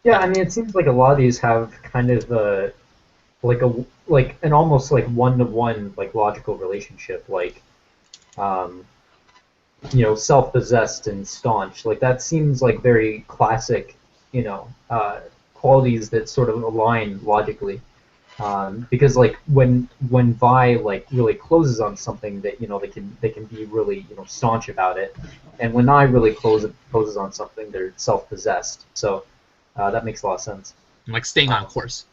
Speaker 3: Yeah, I mean, it seems like a lot of these have kind of like an almost like one-to-one like logical relationship, like self-possessed and staunch. Like that seems like very classic, qualities that sort of align logically. Because like when Vi like really closes on something that they can be really staunch about it, and when I really closes on something, they're self-possessed. So that makes a lot of sense.
Speaker 1: And like staying on course.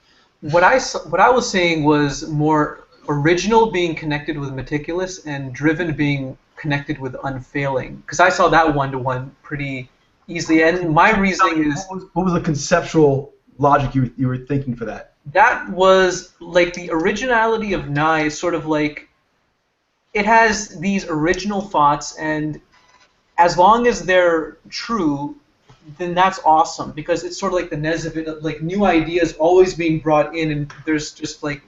Speaker 4: what I was saying was more original being connected with meticulous and driven being connected with unfailing. Because I saw that one-to-one pretty easily. And my reasoning is...
Speaker 2: What was the conceptual logic you were thinking for that?
Speaker 4: That was like the originality of Nye is sort of like it has these original thoughts, and as long as they're true, then that's awesome, because it's sort of like the Nezavit, like new ideas always being brought in, and there's just like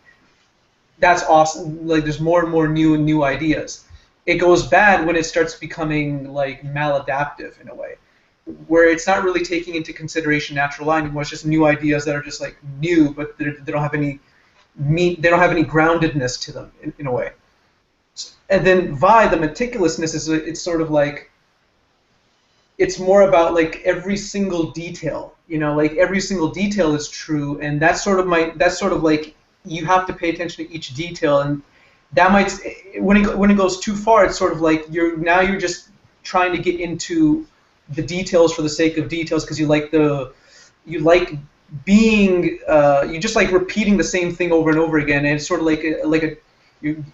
Speaker 4: that's awesome. Like there's more and more new ideas. It goes bad when it starts becoming like maladaptive in a way, where it's not really taking into consideration natural line anymore. It's just new ideas that are just like new, but they don't have any they don't have any groundedness to them in a way. And then Vi, the meticulousness is it's sort of like it's more about like every single detail, like every single detail is true, and that's sort of like you have to pay attention to each detail, and that might when it goes too far, it's sort of like you're just trying to get into the details for the sake of details because you like being you just like repeating the same thing over and over again, and it's sort of like you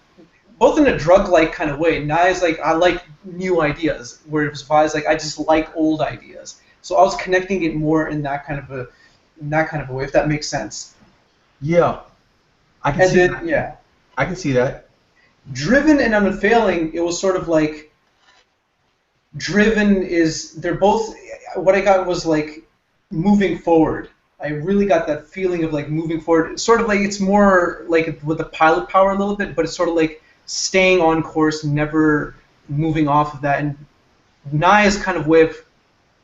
Speaker 4: both in a drug-like kind of way. Nye's like, I like new ideas, whereas Vi's like, I just like old ideas. So I was connecting it more in that kind of a way, if that makes sense.
Speaker 2: Yeah, I can see that.
Speaker 4: Yeah,
Speaker 2: I can see that.
Speaker 4: Driven and unfailing, it was sort of like driven is they're both. What I got was like moving forward. I really got that feeling of like moving forward. It's sort of like it's more like with the pilot power a little bit, but it's sort of like staying on course, never moving off of that. And Nye's kind of way of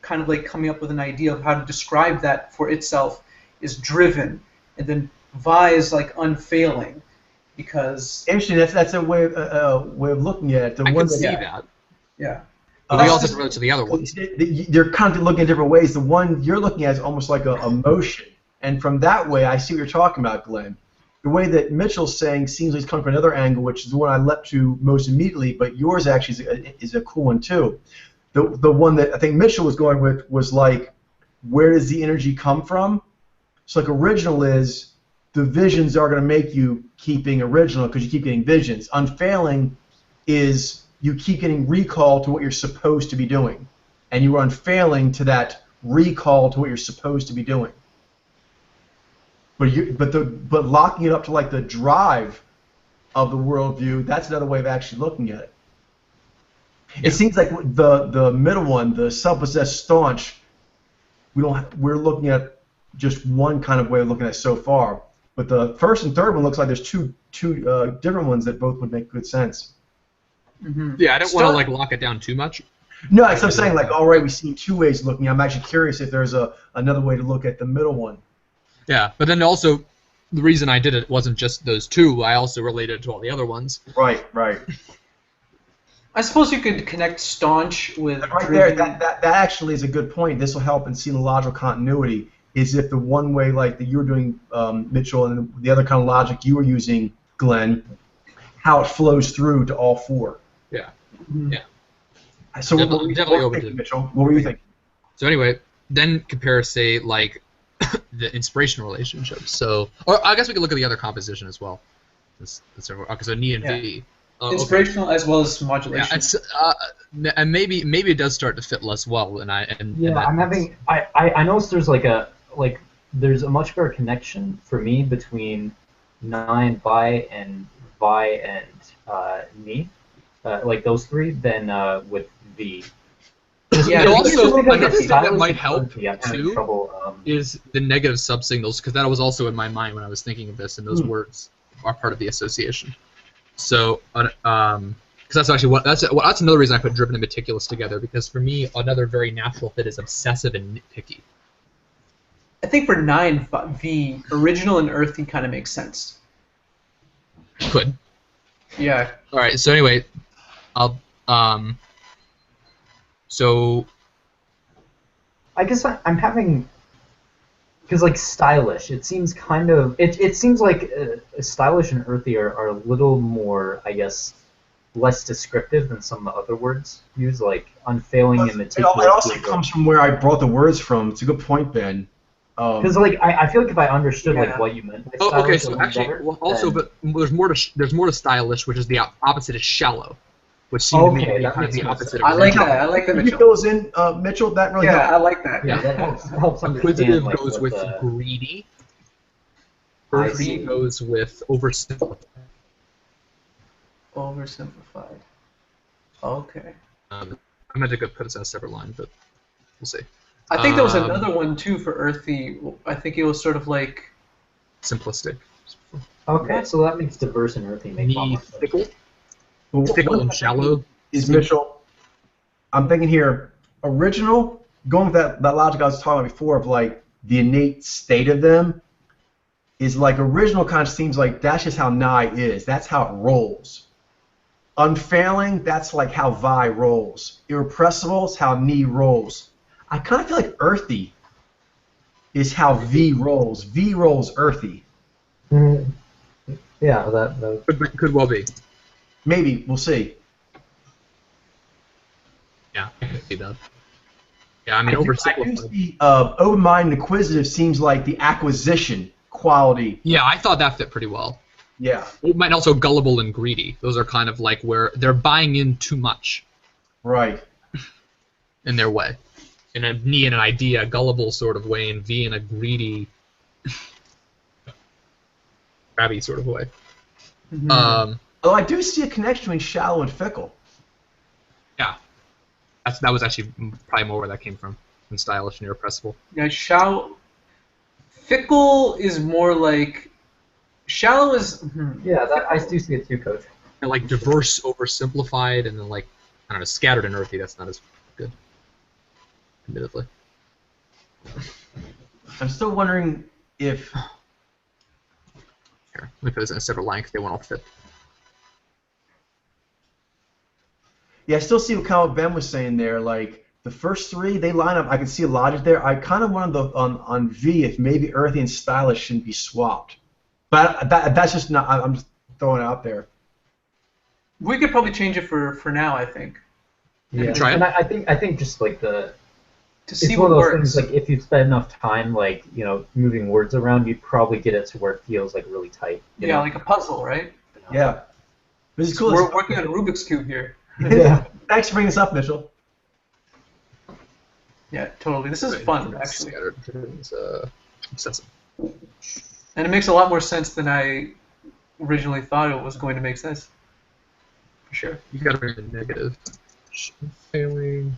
Speaker 4: kind of like coming up with an idea of how to describe that for itself is driven, and then Vi is like unfailing, because
Speaker 2: Interesting. That's a way of looking at it. The
Speaker 1: I
Speaker 2: one
Speaker 1: can see
Speaker 2: that,
Speaker 1: that.
Speaker 4: yeah.
Speaker 1: But we also have to relate to the other ones.
Speaker 2: They're kind of looking at different ways. The one you're looking at is almost like a motion, and from that way, I see what you're talking about, Glenn. The way that Mitchell's saying seems like it's coming from another angle, which is the one I leapt to most immediately, but yours actually is a cool one too. The one that I think Mitchell was going with was like, where does the energy come from? So like original is the visions are going to make you keep being original because you keep getting visions. Unfailing is you keep getting recall to what you're supposed to be doing, and you are unfailing to that recall to what you're supposed to be doing. But locking it up to like the drive of the worldview, that's another way of actually looking at it. It seems like the middle one, the self-possessed staunch, we're looking at just one kind of way of looking at it so far. But the first and third one looks like there's two different ones that both would make good sense.
Speaker 4: Mm-hmm.
Speaker 1: Yeah, I don't want to like lock it down too much.
Speaker 2: No, that's what I'm saying. Like, all right, we've seen two ways of looking. I'm actually curious if there's another way to look at the middle one.
Speaker 1: Yeah, but then also, the reason I did it wasn't just those two. I also related it to all the other ones.
Speaker 2: Right.
Speaker 4: I suppose you could connect staunch with
Speaker 2: Right there,
Speaker 4: driven.
Speaker 2: that actually is a good point. This will help in seeing the logical continuity. Is if the one way like that you were doing, Mitchell, and the other kind of logic you were using, Glenn, how it flows through to all four.
Speaker 1: Yeah.
Speaker 4: Mhm.
Speaker 1: Yeah.
Speaker 2: So what were you
Speaker 1: Definitely open
Speaker 2: thinking,
Speaker 1: to-
Speaker 2: Mitchell? What were you thinking?
Speaker 1: So anyway, then compare, say, like the inspiration relationships. So, or I guess we could look at the other composition as well. Okay, so Ni and
Speaker 4: Yeah.
Speaker 1: V. Okay.
Speaker 4: Inspirational as well as
Speaker 1: Yeah,
Speaker 4: modulation.
Speaker 1: it's and maybe it does start to fit less well, and
Speaker 3: Yeah,
Speaker 1: that-
Speaker 3: I'm having. I noticed there's there's a much better connection for me between Nai and Vi and Ni, like those three, than with V.
Speaker 4: Yeah,
Speaker 1: But
Speaker 4: it's
Speaker 1: also
Speaker 4: like
Speaker 1: another
Speaker 4: a
Speaker 1: thing that might help
Speaker 3: I'm having
Speaker 1: too
Speaker 3: trouble.
Speaker 1: is the negative subsignals, because that was also in my mind when I was thinking of this, and those words are part of the association. So, because that's actually that's another reason I put driven and meticulous together, because for me another very natural fit is obsessive and nitpicky.
Speaker 4: I think for 9, V, original and earthy kind of makes sense.
Speaker 1: Could.
Speaker 4: Yeah.
Speaker 1: All right. So anyway, I'll So
Speaker 3: I guess I'm having, because like stylish, it seems kind of it seems like stylish and earthy are a little more, I guess, less descriptive than some of the other words used, like unfailing and meticulous.
Speaker 2: It also comes from where I brought the words from. It's a good point, Ben.
Speaker 3: Because like I feel like if I understood
Speaker 4: Yeah.
Speaker 3: like what you meant by
Speaker 1: okay.
Speaker 3: stylish a
Speaker 1: So
Speaker 3: little
Speaker 1: actually,
Speaker 3: better,
Speaker 1: well, also,
Speaker 3: then-
Speaker 1: but there's more to stylish, which is the opposite is shallow, which seemed to me to
Speaker 3: Okay,
Speaker 1: be
Speaker 3: that
Speaker 1: kind of
Speaker 3: makes
Speaker 1: the
Speaker 3: more
Speaker 1: opposite.
Speaker 3: sense.
Speaker 4: I
Speaker 1: of
Speaker 4: like
Speaker 1: original.
Speaker 4: that. I like that,
Speaker 2: Can you
Speaker 4: Mitchell.
Speaker 2: fill us in, Mitchell? That really
Speaker 4: Yeah,
Speaker 2: helps.
Speaker 4: I like that.
Speaker 1: Yeah.
Speaker 3: that helps understand
Speaker 1: Acquisitive
Speaker 3: like
Speaker 1: goes
Speaker 3: what
Speaker 1: with
Speaker 3: the,
Speaker 1: greedy.
Speaker 3: I
Speaker 1: Earthy
Speaker 3: see.
Speaker 1: goes with oversimplified.
Speaker 4: Oversimplified. Okay.
Speaker 1: I meant to go put it as a separate line, but we'll see.
Speaker 4: I think there was
Speaker 1: Um,
Speaker 4: another one too for earthy. I think it was sort of like
Speaker 1: Simplistic.
Speaker 3: Okay, so that makes diverse and earthy make a lot
Speaker 1: Me
Speaker 3: more sense.
Speaker 1: fickle.
Speaker 2: Well,
Speaker 1: Fickle
Speaker 2: what
Speaker 1: and shallow.
Speaker 2: is Mitchell? I'm thinking here, original, going with that logic I was talking about before of like the innate state of them, is like original kind of seems like that's just how Nye is. That's how it rolls. Unfailing, that's like how Vi rolls. Irrepressible is how Ni rolls. I kind of feel like earthy is how V rolls. V rolls earthy.
Speaker 3: Mhm. Yeah, that
Speaker 1: Could well be.
Speaker 2: Maybe, we'll see.
Speaker 1: Yeah, I can see that. Yeah, I mean,
Speaker 2: I do
Speaker 1: oversimplified.
Speaker 2: see open-minded and inquisitive seems like the acquisition quality.
Speaker 1: Yeah, I thought that fit pretty well.
Speaker 2: Yeah,
Speaker 1: It might also gullible and greedy. Those are kind of like where they're buying in too much
Speaker 2: right.
Speaker 1: in their way. In a Ni in an idea, gullible sort of way, and V in a greedy, crabby sort of way.
Speaker 2: Although I do see a connection between shallow and fickle.
Speaker 1: Yeah, that was actually probably more where that came from than stylish and irrepressible.
Speaker 4: yeah, shallow. Fickle is more like shallow is.
Speaker 3: yeah, I do see it too, Coach.
Speaker 1: And like diverse, oversimplified, and then like I don't know, scattered and earthy. That's not as good, admittedly.
Speaker 2: I'm still wondering if
Speaker 1: Here, let me put this in a separate line because they won't all fit.
Speaker 2: yeah, I still see what kind of Ben was saying there. Like the first three, they line up. I can see a logic there. I kind of wanted on V if maybe earthy and stylish shouldn't be swapped, but that's just not. I'm just throwing it out there.
Speaker 4: We could probably change it for now. I think
Speaker 3: Yeah,
Speaker 1: Try it.
Speaker 3: and I think just like
Speaker 4: to
Speaker 3: it's
Speaker 4: see
Speaker 3: one
Speaker 4: what
Speaker 3: of those
Speaker 4: works.
Speaker 3: things like if you spend enough time like moving words around, you'd probably get it to where it feels like really tight. you
Speaker 4: Yeah,
Speaker 3: know?
Speaker 4: like a puzzle, right?
Speaker 2: Yeah, this is cool.
Speaker 4: We're working on a Rubik's cube here.
Speaker 3: Yeah.
Speaker 2: Thanks for bringing this up, Mitchell.
Speaker 4: Yeah, totally. This is fun, actually,
Speaker 1: Scattered is obsessive.
Speaker 4: and it makes a lot more sense than I originally thought it was going to make sense. For sure.
Speaker 1: You gotta bring the negative. Failing.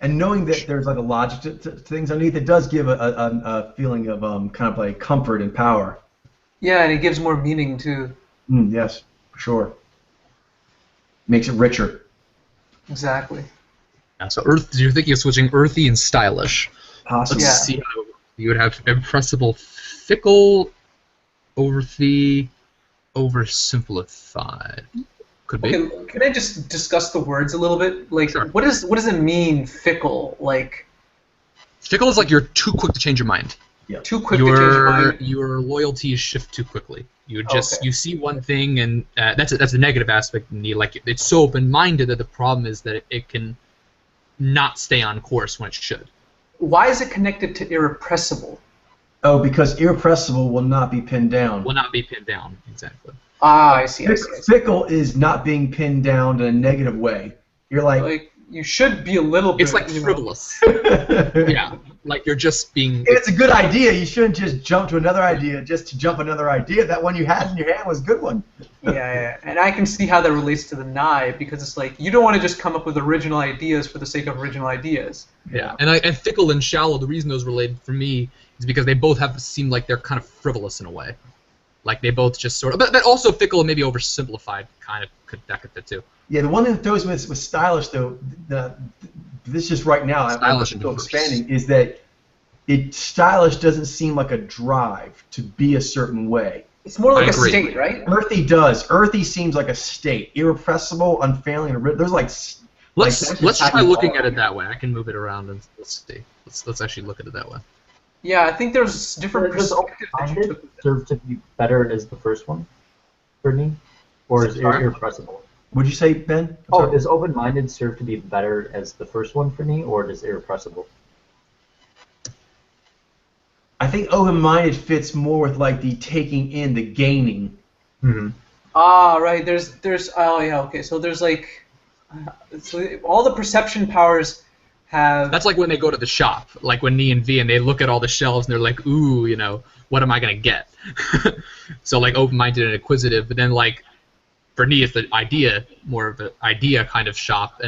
Speaker 2: And knowing that there's like a logic to things underneath, it does give a feeling of kind of like comfort and power.
Speaker 4: Yeah, and it gives more meaning to
Speaker 2: Yes, for sure. Makes it richer.
Speaker 4: exactly.
Speaker 1: Yeah, so you're thinking of switching earthy and stylish.
Speaker 2: Possibly.
Speaker 1: Let's
Speaker 4: Yeah.
Speaker 1: see how you would have impressible, fickle, earthy, oversimplified. Could be.
Speaker 4: Okay, can I just discuss the words a little bit? Like,
Speaker 1: Sure.
Speaker 4: what does it mean, fickle? Like,
Speaker 1: Fickle is like you're too quick to change your mind.
Speaker 4: too quick to change your mind.
Speaker 1: Your loyalties shift too quickly. You just
Speaker 4: Okay.
Speaker 1: you see one thing, and that's a negative aspect. And like it's so open-minded that the problem is that it can not stay on course when it should.
Speaker 4: Why is it connected to irrepressible?
Speaker 2: Oh, because irrepressible will not be pinned down.
Speaker 1: Will not be pinned down exactly.
Speaker 4: Ah, I see.
Speaker 2: Fickle is not being pinned down in a negative way. You're like
Speaker 4: You should be a little bit.
Speaker 1: It's like
Speaker 4: you know.
Speaker 1: frivolous. Yeah, like you're just being.
Speaker 2: It's a good idea. You shouldn't just jump to another idea just to jump another idea. That one you had in your hand was a good one.
Speaker 4: Yeah, and I can see how that relates to the Nye, because it's like you don't want to just come up with original ideas for the sake of original ideas.
Speaker 1: Yeah, and fickle and shallow. The reason those related for me is because they both seem like they're kind of frivolous in a way. Like they both just sort of, but also fickle and maybe oversimplified kind of could fit too.
Speaker 2: Yeah, the one thing that throws me with stylish though, this is just right now.
Speaker 1: Stylish
Speaker 2: I'm
Speaker 1: and
Speaker 2: still expanding is that stylish doesn't seem like a drive to be a certain way.
Speaker 4: It's more like
Speaker 1: I
Speaker 4: a
Speaker 1: agree.
Speaker 4: state, right?
Speaker 2: Earthy does. Earthy seems like a state. Irrepressible, unfailing, and there's like.
Speaker 1: Let's try looking at it that way. I can move it around and let's see. Let's actually look at it that way.
Speaker 4: Yeah, I think there's different
Speaker 3: Does
Speaker 4: perspectives that you
Speaker 3: open-minded
Speaker 4: took.
Speaker 3: serve to be better as the first one for me, or is
Speaker 2: Sorry?
Speaker 3: irrepressible?
Speaker 2: Would you say, Ben? I'm
Speaker 3: Oh,
Speaker 2: sorry.
Speaker 3: does open-minded serve to be better as the first one for me, or does irrepressible?
Speaker 2: I think open-minded fits more with like the taking in, the gaining.
Speaker 3: Mm-hmm.
Speaker 4: Ah, right. There's oh yeah, okay. So there's like so all the perception powers have.
Speaker 1: That's like when they go to the shop, like when Ni and V, and they look at all the shelves and they're like, ooh, what am I gonna get? So like open-minded and inquisitive, but then like for Ni it's the idea, more of an idea kind of shop,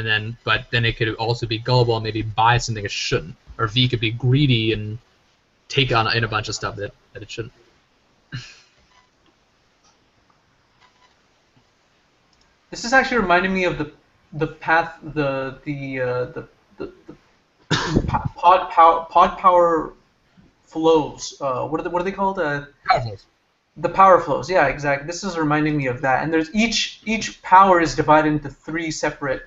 Speaker 1: but then it could also be gullible and maybe buy something it shouldn't, or V could be greedy and take on in a bunch of stuff that it shouldn't.
Speaker 4: This is actually reminding me of the path the pod power flows. What are they called?
Speaker 1: Powerful.
Speaker 4: The power flows. Yeah, exactly. This is reminding me of that. And there's each power is divided into 3 separate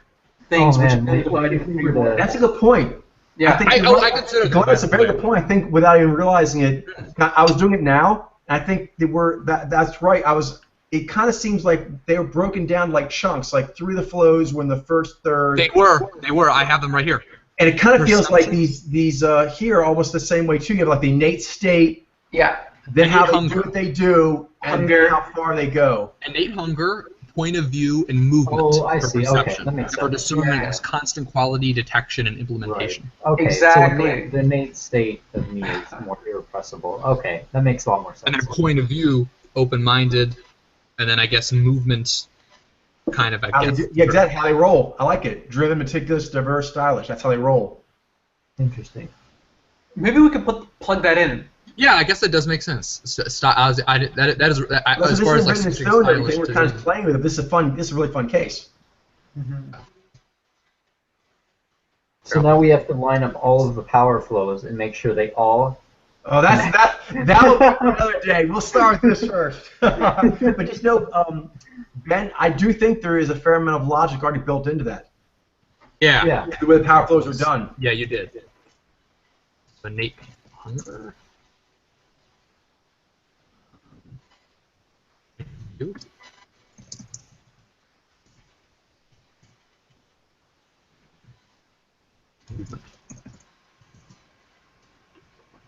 Speaker 4: things,
Speaker 3: Oh,
Speaker 4: which
Speaker 3: man.
Speaker 4: then divide into 3 more.
Speaker 2: That's a good point.
Speaker 4: Yeah.
Speaker 2: I think
Speaker 1: I consider
Speaker 2: Glenn, that's a very good point. I think without even realizing it, I was doing it now. And I think that's right. It kind of seems like they were broken down like chunks, like through the flows were in the first third.
Speaker 1: They were. I have them right here.
Speaker 2: And it kind of feels like
Speaker 1: Perception.
Speaker 2: these here are almost the same way too. You have like the innate state,
Speaker 4: Yeah.
Speaker 2: then how they
Speaker 1: hunger.
Speaker 2: do what they do, and
Speaker 4: Hunger.
Speaker 2: then how far they go.
Speaker 1: Innate hunger, point of view, and movement
Speaker 3: Oh, I
Speaker 1: for
Speaker 3: see. Okay,
Speaker 1: perception.
Speaker 3: that makes
Speaker 1: And for
Speaker 3: sense.
Speaker 1: discernment,
Speaker 4: Yeah.
Speaker 1: it's constant quality, detection, and implementation.
Speaker 3: Okay,
Speaker 4: Exactly.
Speaker 3: so the innate state of me is more irrepressible. Okay, that makes a lot more sense.
Speaker 1: And then point of view, open-minded, and then I guess movement, kind of.
Speaker 2: How they do, yeah, exactly how they roll. I like it. Driven, meticulous, diverse, stylish. That's how they roll.
Speaker 3: Interesting.
Speaker 4: Maybe we could plug that in.
Speaker 1: Yeah, I guess that does make sense. That is
Speaker 2: Listen,
Speaker 1: as
Speaker 2: this
Speaker 1: far as
Speaker 2: is
Speaker 1: like
Speaker 2: written in
Speaker 1: switching
Speaker 2: stone and
Speaker 1: stylish
Speaker 2: everything. We're
Speaker 1: to
Speaker 2: kind of
Speaker 1: different-
Speaker 2: playing with it. This is a really fun case.
Speaker 3: So now we have to line up all of the power flows and make sure they all.
Speaker 2: Oh, that will be another day. We'll start with this first. But just know, Ben, I do think there is a fair amount of logic already built into that.
Speaker 1: Yeah.
Speaker 3: Yeah.
Speaker 2: The way the power flows are done.
Speaker 1: Yeah, you did. Innate hunger. Movement.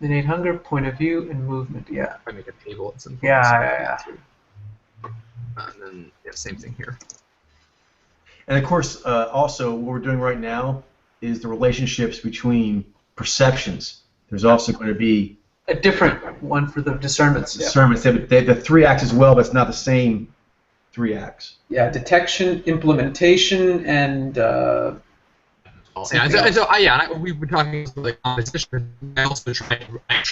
Speaker 4: Innate hunger, point of view, and movement. Yeah.
Speaker 1: I make a table at some point.
Speaker 4: Yeah.
Speaker 1: And then same thing here.
Speaker 2: And of course, also what we're doing right now is the relationships between perceptions. There's also going to be
Speaker 4: A different one for the discernments. Yeah.
Speaker 2: discernments. They have the 3 acts as well, but it's not the same 3 acts.
Speaker 4: Yeah. Detection, implementation, and
Speaker 1: We were talking about like composition. I also try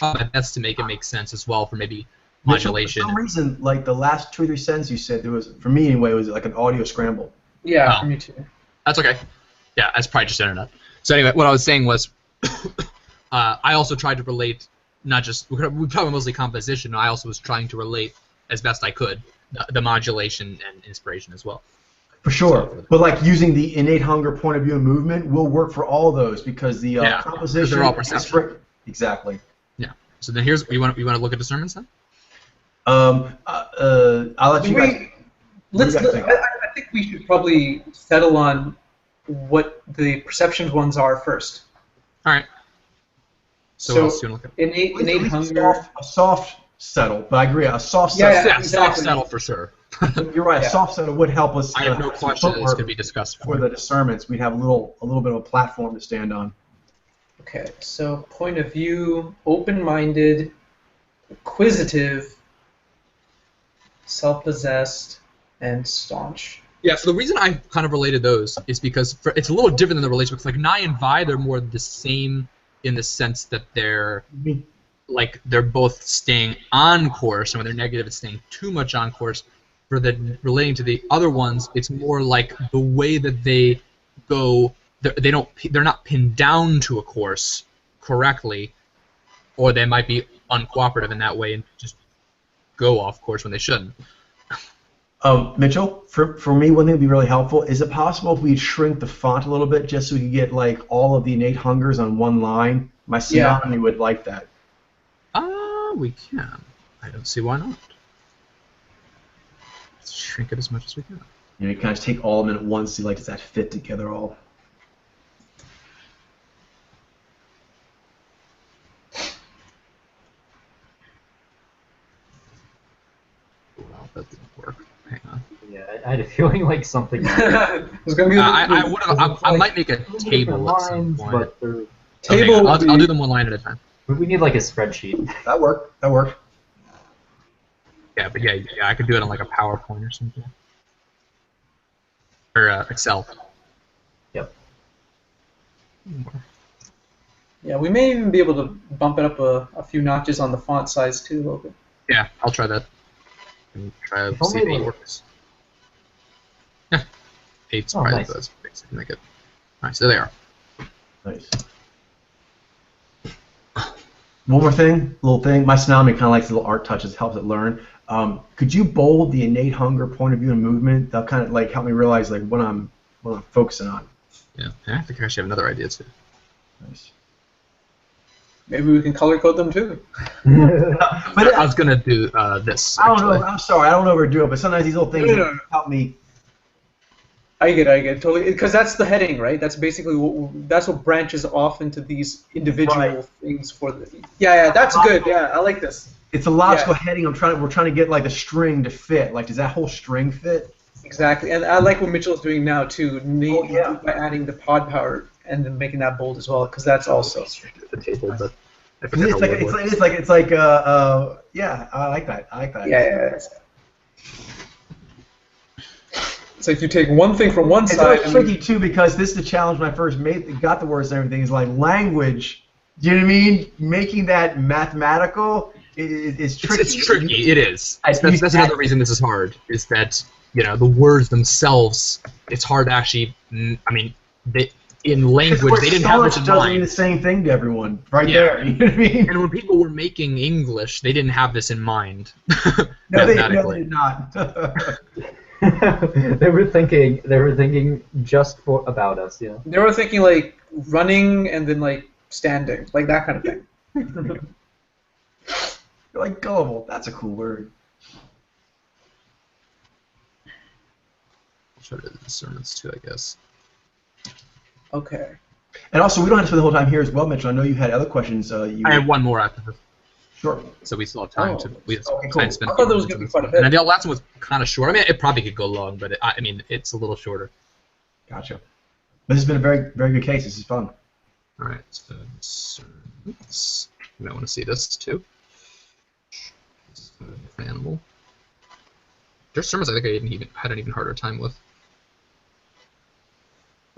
Speaker 1: my best to make it make sense as well for maybe modulation.
Speaker 2: For some reason, like the last 2 or 3 sentences you said, there was, for me anyway, it was like an audio scramble.
Speaker 4: yeah,
Speaker 1: Oh.
Speaker 4: for me too.
Speaker 1: That's okay. Yeah, that's probably just internet. So anyway, what I was saying was, I also tried to relate, not just we probably mostly composition. I also was trying to relate as best I could the modulation and inspiration as well.
Speaker 2: For sure. But like using the innate hunger, point of view, and movement will work for all of those because the composition.
Speaker 1: They're all perception.
Speaker 2: Exactly.
Speaker 1: Yeah. So then here's you want to look at discernments then?
Speaker 2: I'll let you guys.
Speaker 4: I think we should probably settle on what the perceptions ones are first.
Speaker 1: All right. So what else do you want to look at?
Speaker 4: Innate hunger.
Speaker 2: A soft settle, but I agree. A soft
Speaker 4: Yeah,
Speaker 2: settle.
Speaker 1: Yeah,
Speaker 4: exactly.
Speaker 1: soft settle for sure.
Speaker 2: You're right.
Speaker 4: Yeah.
Speaker 2: A soft settle would help us.
Speaker 1: I have no question this
Speaker 2: footwork
Speaker 1: could be discussed
Speaker 2: for the discernments. We'd have a little bit of a platform to stand on.
Speaker 4: Okay, so point of view, open-minded, acquisitive, self-possessed, and staunch.
Speaker 1: Yeah, so the reason I kind of related those is because it's a little different than the relationship. Because like Nai and Vi, they're more the same in the sense that they're both staying on course, and when they're negative, it's staying too much on course. For the relating to the other ones, it's more like the way that they go. They're not pinned down to a course correctly, or they might be uncooperative in that way and just go off course when they shouldn't.
Speaker 2: Mitchell, for me, one thing that would be really helpful, is it possible if we shrink the font a little bit just so we could get like all of the innate hungers on one line? My Tsunami would like that.
Speaker 1: We can. I don't see why not. Let's shrink it as much as we can.
Speaker 2: You know, you kind of just take all of them at once, see like does that fit together all?
Speaker 1: Wow, that didn't work. Hang on.
Speaker 3: Yeah, I had a feeling like something.
Speaker 4: It's gonna be.
Speaker 1: I might make a table at some
Speaker 3: lines,
Speaker 1: point.
Speaker 3: but they're-
Speaker 4: Table.
Speaker 1: I'll do them one line at a time.
Speaker 3: we need like a spreadsheet.
Speaker 2: That worked. That worked.
Speaker 1: Yeah, but yeah, I could do it on like a PowerPoint or something. Or Excel.
Speaker 3: Yep.
Speaker 4: Yeah, we may even be able to bump it up a few notches on the font size too, a little bit.
Speaker 1: Yeah, I'll try that. And try to
Speaker 3: If
Speaker 1: see if
Speaker 3: only
Speaker 1: it
Speaker 3: like-
Speaker 1: works. Yeah. 8's
Speaker 3: Oh,
Speaker 1: probably
Speaker 3: nice.
Speaker 1: the best fix I can make it. Alright, so there they are.
Speaker 2: Nice. One more thing, little thing. My Tsunami kind of likes little art touches, helps it learn. Could you bold the innate hunger, point of view, and movement? That'll kind of like help me realize like what I'm focusing on.
Speaker 1: Yeah, I think I actually have another idea too.
Speaker 2: Nice.
Speaker 4: Maybe we can color code them too.
Speaker 2: But
Speaker 1: I was gonna do this.
Speaker 2: I don't know.
Speaker 1: Actually.
Speaker 2: I'm sorry. I don't overdo it, but sometimes these little things
Speaker 4: No.
Speaker 2: help me.
Speaker 4: I get totally, because that's the heading, right? That's basically that's what branches off into these individual
Speaker 2: Right.
Speaker 4: things for the. Yeah, that's good. Yeah, I like this.
Speaker 2: It's a logical heading. We're trying to get like the string to fit. Like, does that whole string fit?
Speaker 4: Exactly, and I like what Mitchell's doing now too.
Speaker 2: Yeah.
Speaker 4: By adding the pod power and then making that bold as well, because that's also.
Speaker 1: The table, but I forget
Speaker 2: It's
Speaker 1: how
Speaker 2: like
Speaker 1: it works.
Speaker 2: it's like yeah. I like that. I like that.
Speaker 4: Yeah. So if you take one thing from one
Speaker 2: It's
Speaker 4: side,
Speaker 2: always tricky too because this is the challenge when I first got the words and everything is like language. Do you know what I mean? Making that mathematical is tricky.
Speaker 1: It's tricky. It is.
Speaker 2: I-
Speaker 1: That's another reason this is hard. Is that the words themselves? It's hard to actually. I mean, in language they didn't have this in
Speaker 2: doesn't mean the
Speaker 1: mind.
Speaker 2: same thing to everyone. Right
Speaker 1: Yeah.
Speaker 2: there. You know what I mean?
Speaker 1: And when people were making English, they didn't have this in mind.
Speaker 2: No, they
Speaker 1: mathematically.
Speaker 2: did not.
Speaker 3: they were thinking just about us, you know.
Speaker 4: they were thinking like running and then like standing, like that kind of thing.
Speaker 2: You're like gullible. That's a cool word.
Speaker 1: I'll try to do the sermons too, I guess.
Speaker 4: Okay.
Speaker 2: And also, we don't have to spend the whole time here as well, Mitchell. I know you had other questions.
Speaker 1: I have one more after this,
Speaker 2: Sure.
Speaker 1: so we still have time to. We have
Speaker 2: Okay,
Speaker 1: time
Speaker 2: cool.
Speaker 1: to spend.
Speaker 4: I thought there was gonna be quite a bit.
Speaker 1: And the last one was kind of short. I mean, it probably could go long, but I mean, it's a little shorter.
Speaker 2: Gotcha. This has been a very, very good case. This is fun.
Speaker 1: All right. So sermons. You might want to see this too. Animal. There's sermons I think I had an even harder time with,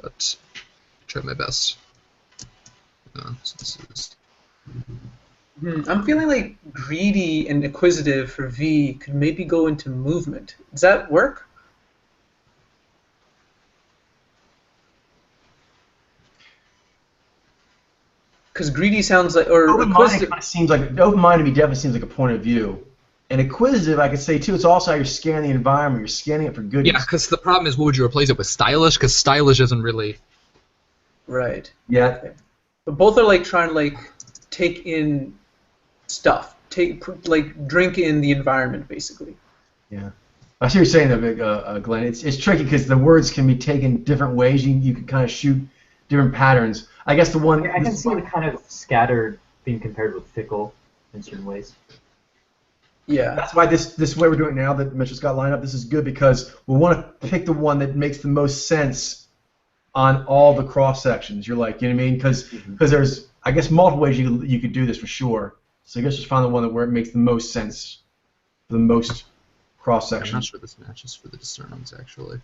Speaker 1: but I tried my best. So this is.
Speaker 4: I'm feeling like greedy and acquisitive for V could maybe go into movement. Does that work? Because greedy sounds like, or
Speaker 2: Open-minded
Speaker 4: acquisitive.
Speaker 2: kind of seems like open-minded to me definitely seems like a point of view. And acquisitive, I could say too, it's also how you're scanning the environment. You're scanning it for goodies.
Speaker 1: Yeah, because the problem is, what would you replace it with? Stylish? Because stylish isn't really.
Speaker 4: Right.
Speaker 2: Yeah.
Speaker 4: But both are like trying to like take in stuff, drink in the environment basically.
Speaker 2: Yeah. I see what you're saying, though, Glenn. It's tricky because the words can be taken different ways. You can kind of shoot different patterns. I guess the one.
Speaker 3: I can see it kind of scattered being compared with fickle in certain ways.
Speaker 4: Yeah.
Speaker 2: That's why this way we're doing it now that Mitchell's got lined up, this is good because we want to pick the one that makes the most sense on all the cross sections. You're like, you know what I mean? Because there's, I guess, multiple ways you could do this for sure. So I guess just find the one where it makes the most sense for the most cross
Speaker 1: I'm
Speaker 2: sections.
Speaker 1: not sure this matches for the discernments, actually.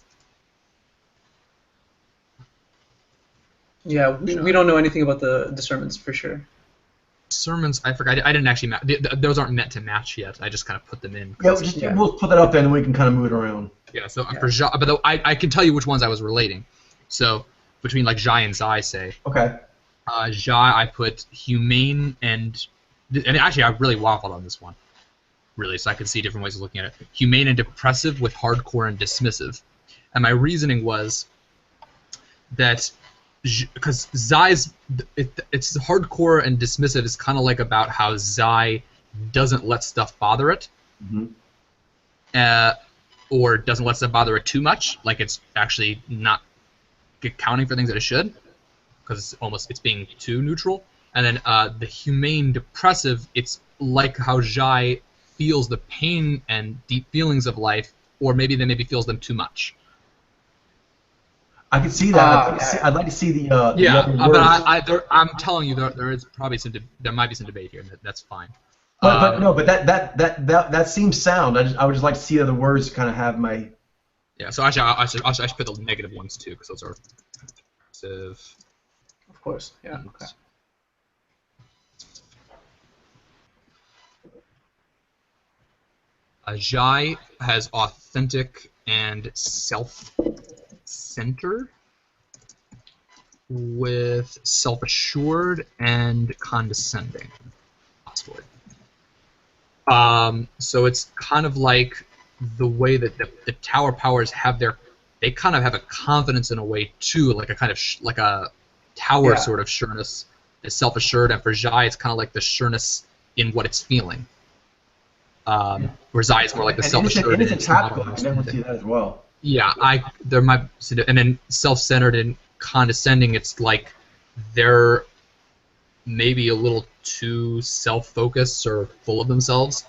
Speaker 4: Yeah, we don't know anything about the discernments for sure.
Speaker 1: Discernments, I forgot. I didn't actually match. Those aren't meant to match yet. I just kind of put them in.
Speaker 2: Yeah, we'll put that up there and then we can kind of move it around.
Speaker 1: Yeah, so for Zhai, but I can tell you which ones I was relating. So between like Zhai and Zai, say.
Speaker 2: Okay.
Speaker 1: Zhai, I put humane and actually I really waffled on this one. Really, so I could see different ways of looking at it. Humane and depressive with hardcore and dismissive. And my reasoning was that because Zai's it's hardcore and dismissive is kind of like about how Zai doesn't let stuff bother it, or doesn't let stuff bother it too much. Like it's actually not accounting for things that it should, because it's being too neutral. And then the humane depressive, it's like how Zai feels the pain and deep feelings of life, or maybe feels them too much.
Speaker 2: I can see that. I'd like to see the other words.
Speaker 1: I'm telling you, there is probably there might be some debate here, and that's fine.
Speaker 2: But that seems sound. I would just like to see the other words to kind of have my.
Speaker 1: Yeah. So actually, I should put the negative ones too, because those are.
Speaker 4: Of course. Yeah. Okay.
Speaker 1: Zhai has authentic and self-centered, with self-assured and condescending, possibly. So it's kind of like the way that the Tower Powers they kind of have a confidence in a way too, like a kind of like a tower sort of sureness is self-assured, and for Zhai it's kind of like the sureness in what it's feeling. Where Zai is more like the self-assured.
Speaker 2: It is a tactical. I never see that as well.
Speaker 1: Yeah, there might, and then self-centered and condescending. It's like they're maybe a little too self-focused or full of themselves.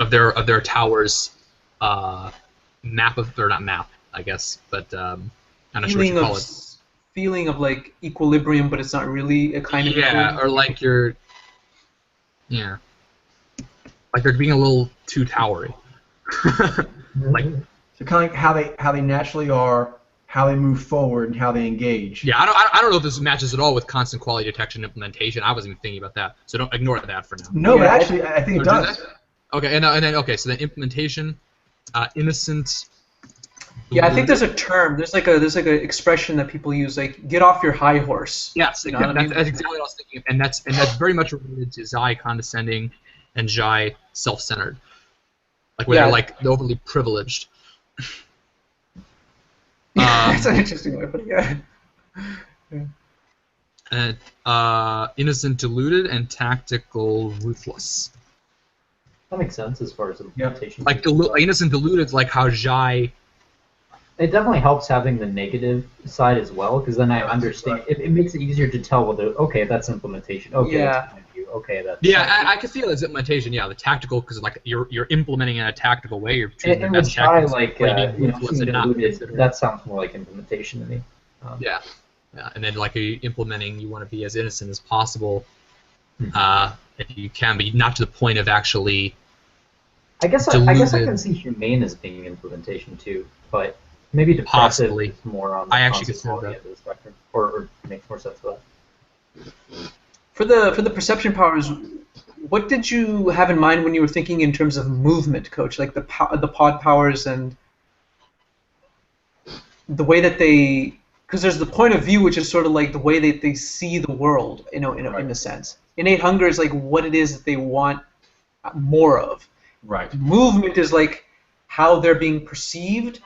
Speaker 1: of their tower's map of, or not map, I guess, but I'm not sure what you call it.
Speaker 4: Feeling of like equilibrium, but it's not really a kind of
Speaker 1: or like you're. Yeah. Like they're being a little too towery. Like
Speaker 2: so kind of like how they naturally are, how they move forward, and how they engage.
Speaker 1: Yeah, I don't know if this matches at all with constant quality detection implementation. I wasn't even thinking about that, so don't ignore that for now.
Speaker 2: No, but actually I think it does.
Speaker 1: Okay, and then so then implementation, innocent.
Speaker 4: Yeah, I think there's a term. There's like a expression that people use, like "get off your high horse."
Speaker 1: Yes, that's exactly what I was thinking, and that's very much related to Zai condescending, and Zai self-centered, like where they're like overly privileged.
Speaker 4: That's an interesting way of putting it.
Speaker 1: And innocent, deluded, and tactical, ruthless.
Speaker 3: That makes sense as far as implementation.
Speaker 1: Like innocent, deluded is like how Zai.
Speaker 3: It definitely helps having the negative side as well, because then I understand. It makes it easier to tell whether that's implementation. Okay, that's point of view. Okay, that's.
Speaker 1: Yeah, I can see it as implementation. Yeah, the tactical, because like you're implementing in a tactical way. You're choosing
Speaker 3: and
Speaker 1: the best
Speaker 3: try
Speaker 1: tactics.
Speaker 3: That sounds more like implementation to me.
Speaker 1: Yeah, and then like you're implementing, you want to be as innocent as possible, if you can, but not to the point of actually.
Speaker 3: I guess I can see humane as being implementation too, but. Maybe depressive is more on the constant quality end of the spectrum, or makes more sense for that.
Speaker 4: For the perception powers, what did you have in mind when you were thinking in terms of movement, Coach? Like the pod powers and the way that they, because there's the point of view, which is sort of like the way that they see the world, in a sense. Innate hunger is like what it is that they want more of.
Speaker 2: Right.
Speaker 4: Movement is like how they're being perceived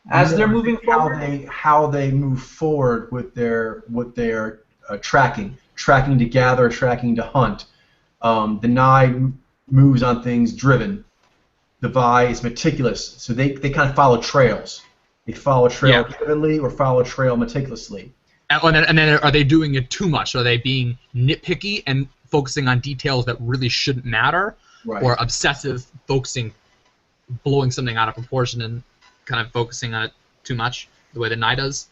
Speaker 4: as they're moving forward.
Speaker 2: How they move forward with their tracking to gather, tracking to hunt. The Nye moves on things driven. The Vi is meticulous, so they kind of follow trails. They follow a trail drivenly or follow a trail meticulously.
Speaker 1: And then are they doing it too much? Are they being nitpicky and focusing on details that really shouldn't matter?
Speaker 2: Right.
Speaker 1: Or obsessive focusing, blowing something out of proportion and kind of focusing on it too much, the way the Nye does?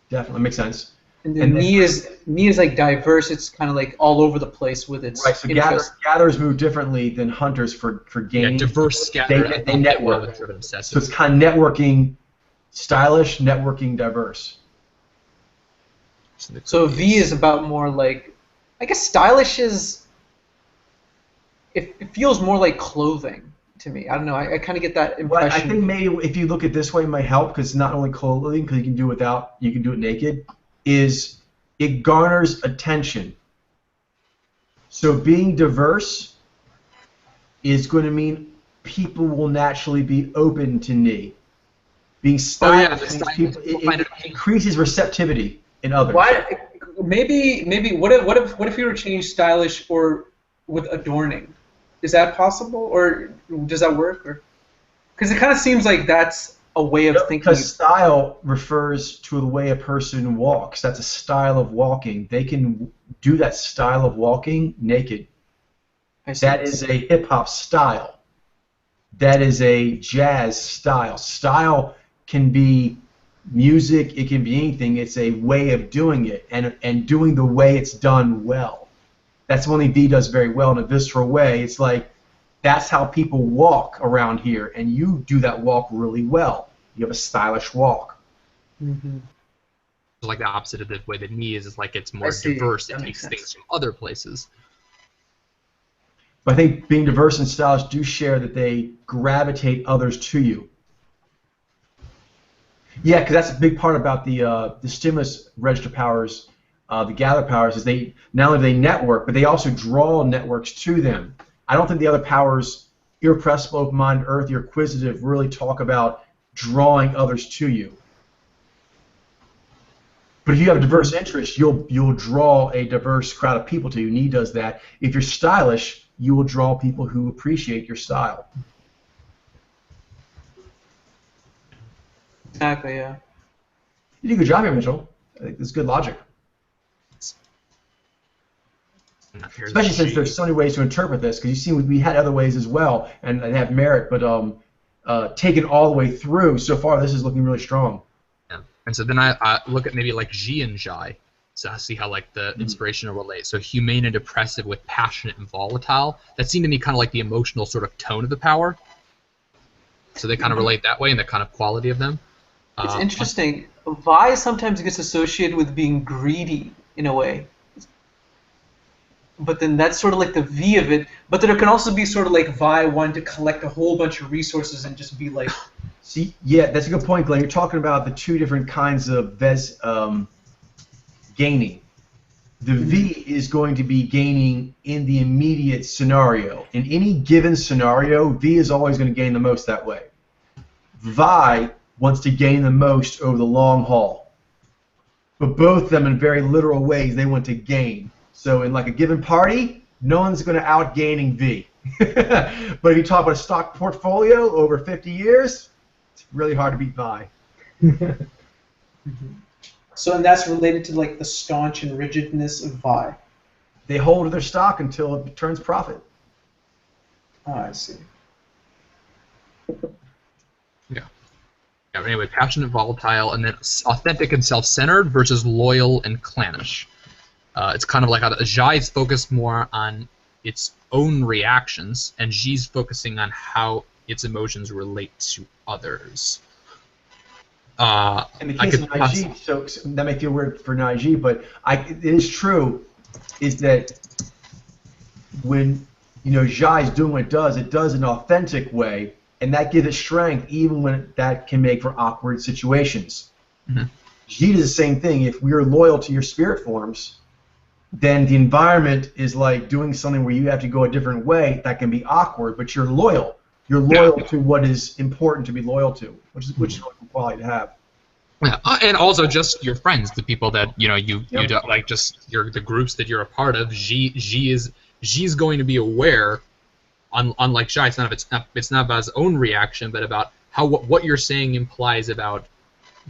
Speaker 2: Definitely makes sense.
Speaker 4: And then Ni is like diverse. It's kind of like all over the place with its
Speaker 2: right. So
Speaker 4: interest.
Speaker 2: gatherers move differently than hunters for gaining.
Speaker 1: Yeah, diverse scatter.
Speaker 2: They network. So it's kind of networking, stylish, networking, diverse.
Speaker 4: So V is about more like, I guess stylish is. It feels more like clothing to me. I don't know. I kind of get that impression.
Speaker 2: Well, I think maybe if you look at it this way, it might help because it's not only clothing, because you can do it naked. Is it garners attention. So being diverse is going to mean people will naturally be open to Ni. Being stylish it increases receptivity in others.
Speaker 4: Why? Maybe. What if you were to change stylish or with adorning? Is that possible, or does that work? Or because it kind of seems like that's a way of thinking.
Speaker 2: Because style refers to the way a person walks. That's a style of walking. They can do that style of walking naked. That is a hip hop style. That is a jazz style. Style can be music. It can be anything. It's a way of doing it and doing the way it's done well. That's one thing V does very well in a visceral way. It's like, that's how people walk around here, and you do that walk really well. You have a stylish walk.
Speaker 4: Mm-hmm.
Speaker 1: It's like the opposite of the way that Ni is like it's more diverse. It takes things from other places.
Speaker 2: But I think being diverse and stylish do share that they gravitate others to you. Yeah, because that's a big part about the stimulus register powers, the gather powers, is they not only do they network, but they also draw networks to them. I don't think the other powers, irrepressible, open-minded, earthy, or acquisitive, really talk about drawing others to you. But if you have a diverse interest, you'll draw a diverse crowd of people to you. Ni does that. If you're stylish, you will draw people who appreciate your style.
Speaker 4: Exactly, yeah.
Speaker 2: You did a good job here, Mitchell. I think that's good logic. Especially since there's so many ways to interpret this, because you see we had other ways as well, and they have merit, but taken all the way through, so far this is looking really strong.
Speaker 1: Yeah. And so then I look at maybe like Ji and Zhai, so I see how like the inspiration will relate. So humane and depressive with passionate and volatile. That seemed to me kind of like the emotional sort of tone of the power. So they kind of relate that way, and the kind of quality of them.
Speaker 4: It's interesting. Vi sometimes gets associated with being greedy in a way. But then that's sort of like the V of it. But then it can also be sort of like Vi wanting to collect a whole bunch of resources and just be like...
Speaker 2: See, yeah, that's a good point, Glenn. You're talking about the two different kinds of gaining. The V is going to be gaining in the immediate scenario. In any given scenario, V is always going to gain the most that way. Vi wants to gain the most over the long haul. But both of them, in very literal ways, they want to gain. So in like a given party, no one's going to out-gaining V. But if you talk about a stock portfolio over 50 years, it's really hard to beat Vi.
Speaker 4: So and that's related to like the staunch and rigidness of Vi.
Speaker 2: They hold to their stock until it turns profit.
Speaker 4: Oh, I see.
Speaker 1: Yeah. Yeah. Anyway, passionate, volatile, and then authentic and self-centered versus loyal and clannish. It's kind of like how Zhai's focused more on its own reactions, and Ji's focusing on how its emotions relate to others.
Speaker 2: In the case of Naiji, so that may feel weird for Naiji, but it is true, is that when Zhai is doing what it does in an authentic way, and that gives it strength even when that can make for awkward situations. Mm-hmm. Ji does the same thing. If we are loyal to your spirit forms, then the environment is like doing something where you have to go a different way. That can be awkward, but you're loyal. You're loyal to what is important to be loyal to, which is a good quality to have.
Speaker 1: Yeah, and also just your friends, the people that you
Speaker 2: Yep.
Speaker 1: don't like, just the groups that you're a part of. G's going to be aware, unlike Shy, it's not about his own reaction, but about how what you're saying implies about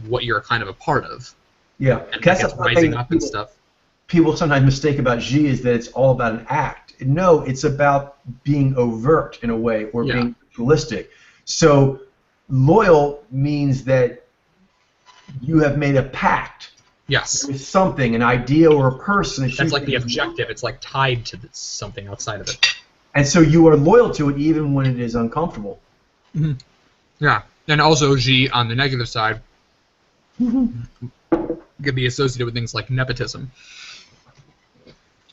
Speaker 1: what you're kind of a part of.
Speaker 2: Yeah,
Speaker 1: And
Speaker 2: that's
Speaker 1: like,
Speaker 2: the thing
Speaker 1: rising
Speaker 2: that
Speaker 1: up and stuff.
Speaker 2: people sometimes mistake about G is that it's all about an act. No, it's about being overt in a way, or
Speaker 1: Yeah.
Speaker 2: being ritualistic. So loyal means that you have made a pact
Speaker 1: Yes,
Speaker 2: with something, an idea or a person.
Speaker 1: that's like the objective. It's like tied to something outside of it.
Speaker 2: And so you are loyal to it even when it is uncomfortable.
Speaker 1: Yeah, and also G on the negative side could be associated with things like nepotism,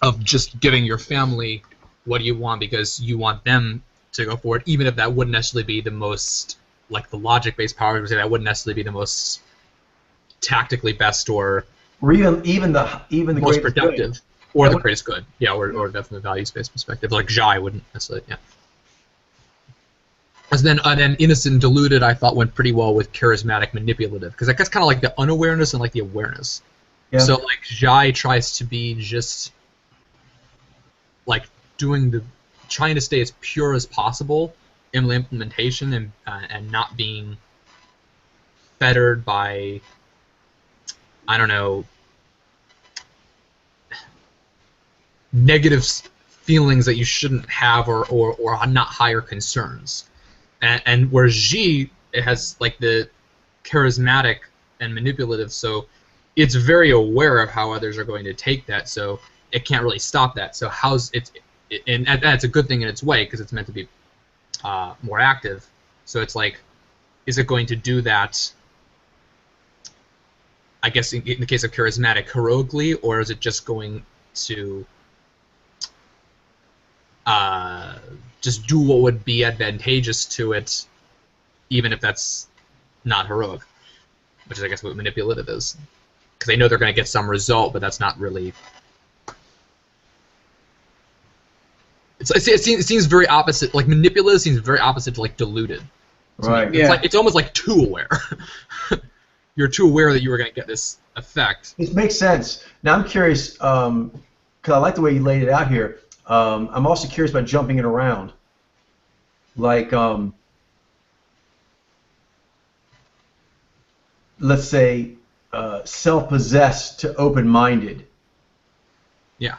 Speaker 1: of just giving your family what you want because you want them to go forward, even if that wouldn't necessarily be the most, like the logic-based power would say, that wouldn't necessarily be the most tactically best or
Speaker 2: Even the
Speaker 1: most
Speaker 2: greatest
Speaker 1: productive
Speaker 2: good.
Speaker 1: or the greatest good. Yeah, or definitely values-based perspective. Like Jai wouldn't necessarily. Yeah. And then innocent and deluded, I thought went pretty well with charismatic manipulative, because that's kind of like the unawareness and like the awareness.
Speaker 2: Yeah.
Speaker 1: So like Jai tries to be just like trying to stay as pure as possible in the implementation, and not being fettered by, I don't know, negative feelings that you shouldn't have, or not higher concerns. And whereas G, it has like the charismatic and manipulative, so it's very aware of how others are going to take that, so it can't really stop that. So and that's a good thing in its way, because it's meant to be more active. So it's like, is it going to do that, I guess in the case of charismatic, heroically, or is it just going to just do what would be advantageous to it, even if that's not heroic, which is, I guess, what manipulative is. Because they know they're going to get some result, but that's not really... It seems very opposite. Like, manipulative seems very opposite to, like, deluded.
Speaker 2: Right.
Speaker 4: Yeah.
Speaker 1: It's almost like too aware. You're too aware that you were going to get this effect.
Speaker 2: It makes sense. Now I'm curious, because I like the way you laid it out here. I'm also curious about jumping it around. Like, let's say, self-possessed to open-minded.
Speaker 1: Yeah.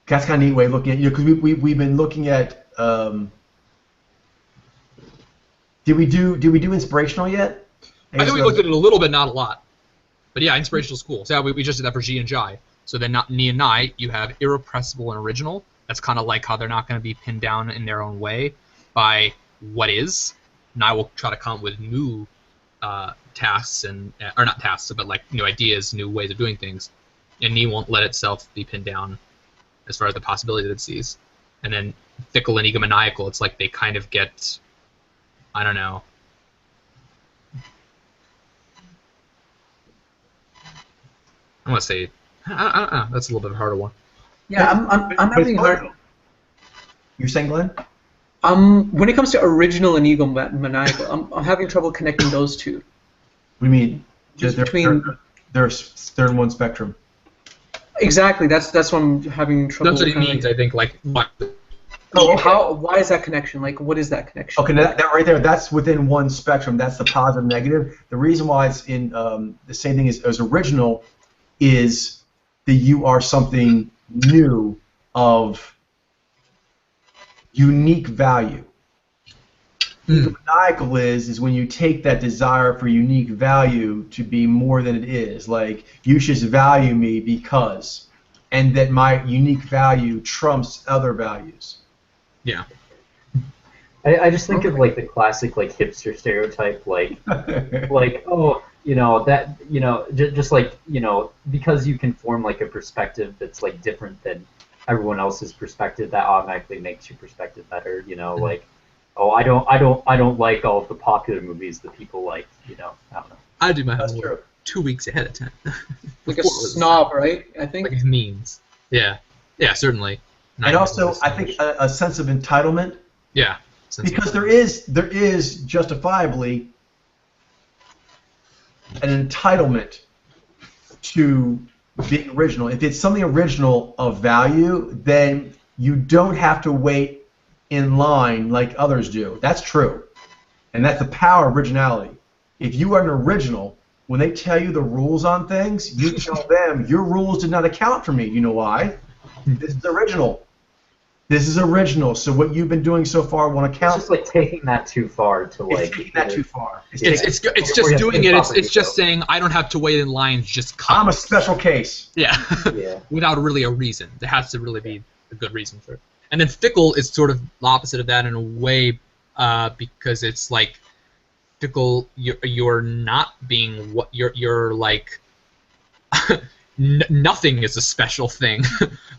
Speaker 2: That's kind of a neat way of looking at it. Because we've been looking at. Did we do inspirational yet?
Speaker 1: I think we looked at it a little bit, not a lot. But yeah, inspirational is cool. So yeah, we just did that for G and Jai. So then Ni and Nai, you have irrepressible and original. That's kind of like how they're not going to be pinned down in their own way by what is. Nai will try to come up with new tasks, or not tasks, but like new ideas, new ways of doing things. And Ni won't let itself be pinned down as far as the possibility that it sees. And then fickle and egomaniacal, it's like they kind of get, I don't know, I want to say, that's a little bit of a harder one.
Speaker 4: Yeah, I'm having hard.
Speaker 2: You're saying, Glenn?
Speaker 4: When it comes to original and egomaniacal, I'm having trouble connecting those two.
Speaker 2: What do you mean?
Speaker 4: Just
Speaker 2: they're in one spectrum.
Speaker 4: Exactly. That's what I'm having trouble.
Speaker 1: That's what he
Speaker 4: kinda
Speaker 1: means, I think. Like, what?
Speaker 2: Oh, okay.
Speaker 4: Why is that connection? Like, what is that connection?
Speaker 2: Okay, that right there, that's within one spectrum. That's the positive, negative. The reason why it's in the same thing as original is that you are something new of unique value. Egomaniacal is when you take that desire for unique value to be more than it is. Like, you should value me because, and that my unique value trumps other values.
Speaker 1: Yeah.
Speaker 3: I just think of like the classic like hipster stereotype, like oh, just like, because you can form like a perspective that's like different than everyone else's perspective, that automatically makes your perspective better. Like, oh, I don't like all of the popular movies that people like. I don't know.
Speaker 1: I do my
Speaker 2: That's
Speaker 1: homework
Speaker 2: true.
Speaker 1: 2 weeks ahead of time.
Speaker 4: Like a
Speaker 1: Before it was-
Speaker 4: snob, right? I think.
Speaker 1: Like it means. Yeah. Yeah, certainly.
Speaker 2: And also, I think a sense of entitlement,
Speaker 1: Yeah.
Speaker 2: because there is justifiably an entitlement to being original. If it's something original of value, then you don't have to wait in line like others do. That's true. And that's the power of originality. If you are an original, when they tell you the rules on things, you tell them, your rules did not account for me. You know why? This is original. This is original. So what you've been doing so far won't
Speaker 3: It's
Speaker 2: account.
Speaker 3: just like taking that too far to like.
Speaker 2: It's taking that too far.
Speaker 1: It's
Speaker 3: Where
Speaker 1: just
Speaker 3: you have
Speaker 1: doing
Speaker 3: two
Speaker 1: it. It's
Speaker 3: properties,
Speaker 1: just
Speaker 3: though.
Speaker 1: saying I don't have to wait in lines. Just come.
Speaker 2: I'm a special case.
Speaker 1: Yeah.
Speaker 3: Yeah.
Speaker 1: Without really a reason. There has to really be a good reason for it. And then fickle is sort of the opposite of that in a way, because it's like fickle. You're not being what you're like. Nothing is a special thing.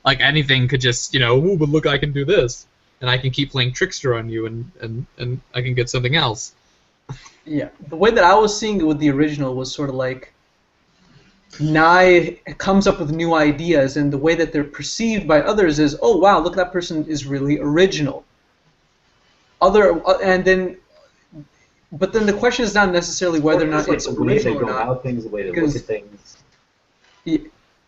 Speaker 1: Like anything could just, ooh, but look, I can do this, and I can keep playing trickster on you, and I can get something else.
Speaker 4: Yeah, the way that I was seeing it with the original was sort of like Nye comes up with new ideas, and the way that they're perceived by others is, oh wow, look, that person is really original. But then the question is not necessarily whether or not
Speaker 3: like
Speaker 4: it's
Speaker 3: the way they
Speaker 4: original or
Speaker 3: go
Speaker 4: not.
Speaker 3: about things, the way they look
Speaker 4: Because-
Speaker 3: at things.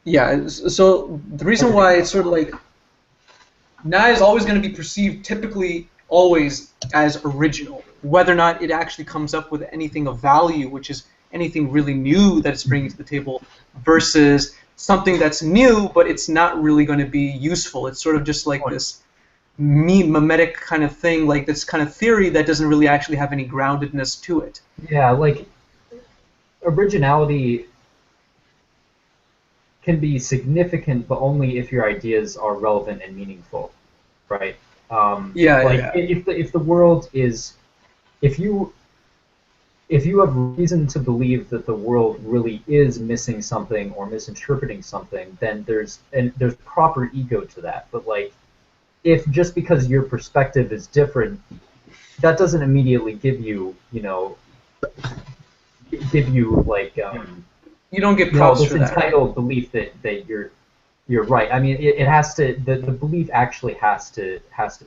Speaker 4: Yeah, so the reason why it's sort of like Nye is always going to be perceived typically always as original, whether or not it actually comes up with anything of value, which is anything really new that it's bringing to the table, versus something that's new but it's not really going to be useful. It's sort of just like this mimetic kind of thing, like this kind of theory that doesn't really actually have any groundedness to it.
Speaker 3: Yeah, like originality can be significant, but only if your ideas are relevant and meaningful, right? If the world is, if you have reason to believe that the world really is missing something or misinterpreting something, then there's proper ego to that. But like, if just because your perspective is different, that doesn't immediately give you like
Speaker 4: You don't get
Speaker 3: this
Speaker 4: props for that.
Speaker 3: entitled belief that you're right. I mean, it has to, the belief actually has to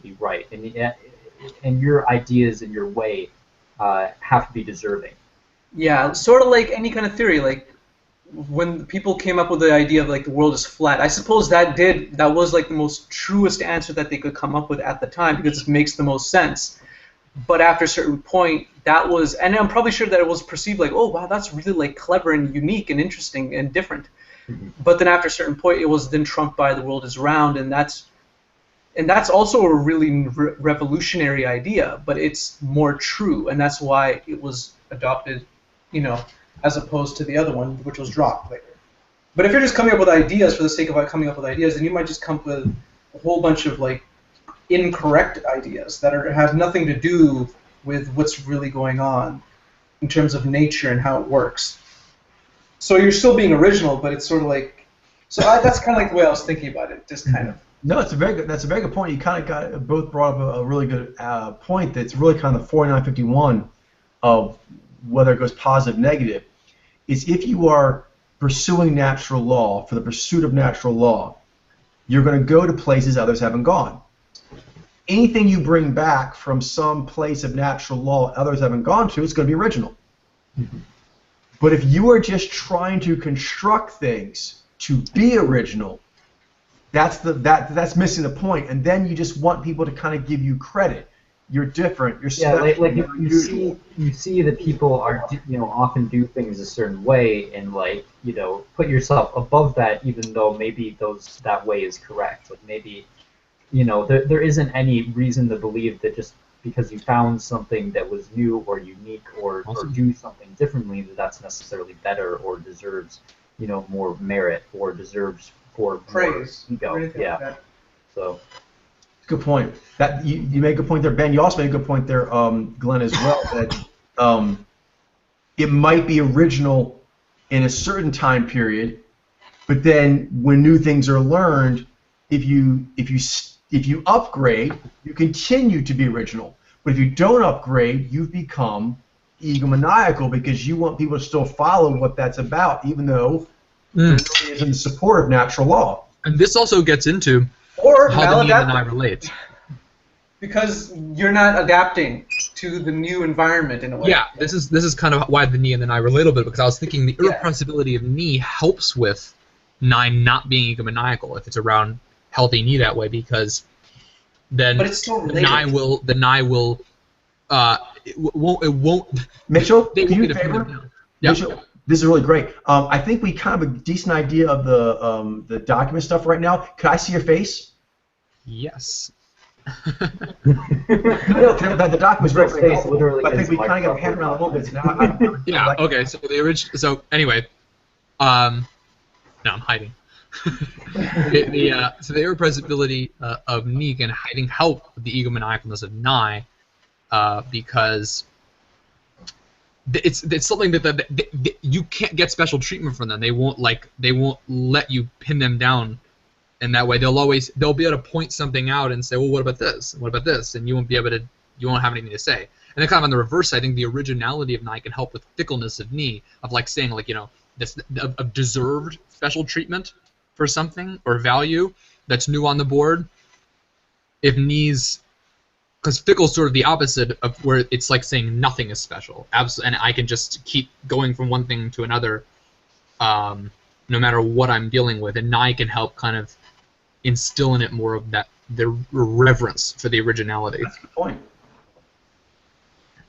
Speaker 3: be right, and your ideas and your way have to be deserving.
Speaker 4: Yeah, sort of like any kind of theory. Like when people came up with the idea of like the world is flat, I suppose that was like the most truest answer that they could come up with at the time because it makes the most sense. But after a certain point, that was, and I'm probably sure that it was perceived like, oh wow, that's really like clever and unique and interesting and different.
Speaker 3: Mm-hmm.
Speaker 4: But then after a certain point, it was then trumped by the world is round, and that's also a really revolutionary idea, but it's more true, and that's why it was adopted, as opposed to the other one, which was dropped later. But if you're just coming up with ideas for the sake of coming up with ideas, then you might just come up with a whole bunch of like incorrect ideas that have nothing to do with what's really going on in terms of nature and how it works. So you're still being original, but it's sort of like, that's kind of like the way I was thinking about it, just kind of.
Speaker 2: No, that's a very good point. You kind of both brought up a really good point. That's really kind of the 4951 of whether it goes positive, negative. Is if you are pursuing natural law for the pursuit of natural law, you're going to go to places others haven't gone. Anything you bring back from some place of natural law others haven't gone to, it's going to be original. Mm-hmm. But if you are just trying to construct things to be original, that's missing the point. And then you just want people to kind of give you credit. You're different. You're special.
Speaker 3: Yeah, like if
Speaker 2: you're
Speaker 3: you see that people are often do things a certain way, and like put yourself above that, even though maybe that way is correct. Like maybe there isn't any reason to believe that just because you found something that was new or unique or do something differently that's necessarily better or deserves more merit or deserves for
Speaker 4: praise.
Speaker 3: Ego. Yeah. Like that. So.
Speaker 2: Good point. That you made a good point there, Ben. You also made a good point there, Glenn, as well. That it might be original in a certain time period, but then when new things are learned, if you upgrade, you continue to be original. But if you don't upgrade, you've become egomaniacal because you want people to still follow what that's about, even though it really isn't the support of natural law.
Speaker 1: And this also gets into
Speaker 4: Or
Speaker 1: how the knee and the
Speaker 4: maladaptive.
Speaker 1: eye relate.
Speaker 4: Because you're not adapting to the new environment in a way.
Speaker 1: Yeah, this is kind of why the knee and the eye relate a little bit, because I was thinking the
Speaker 4: Yeah.
Speaker 1: irrepressibility of knee helps with Nye not being egomaniacal if it's around healthy knee that way, because then
Speaker 4: But it's still
Speaker 1: the
Speaker 4: related.
Speaker 1: Nye will it won't
Speaker 2: Mitchell,
Speaker 1: they
Speaker 2: can
Speaker 1: won't
Speaker 2: you
Speaker 1: get
Speaker 2: a
Speaker 1: to pin them
Speaker 2: favor?
Speaker 1: down. Yeah.
Speaker 2: Mitchell, this is really great. I think we kind of have a decent idea of the document stuff right now. Could I see your face?
Speaker 1: Yes.
Speaker 2: No, the document's very, very
Speaker 3: Face
Speaker 2: helpful.
Speaker 3: literally
Speaker 2: But I
Speaker 3: is
Speaker 2: think we kind of got
Speaker 3: Microsoft
Speaker 2: hammered around a little bit. So now I'm
Speaker 1: Yeah.
Speaker 2: like,
Speaker 1: Okay. So the original. So anyway, no, I'm hiding. So the irrepressibility of knee can, I think, help with the egomaniacalness of Nye, because it's something that you can't get special treatment from them. They won't let you pin them down, and that way they'll be able to point something out and say, well, what about this? What about this? And you won't have anything to say. And then kind of on the reverse, I think the originality of Nye can help with fickleness of knee, of like saying like, this of deserved special treatment for something or value that's new on the board. If knees, because fickle's sort of the opposite of where it's like saying nothing is special, and I can just keep going from one thing to another, no matter what I'm dealing with, and Nye can help kind of instill in it more of the reverence for the originality.
Speaker 2: that's a good point.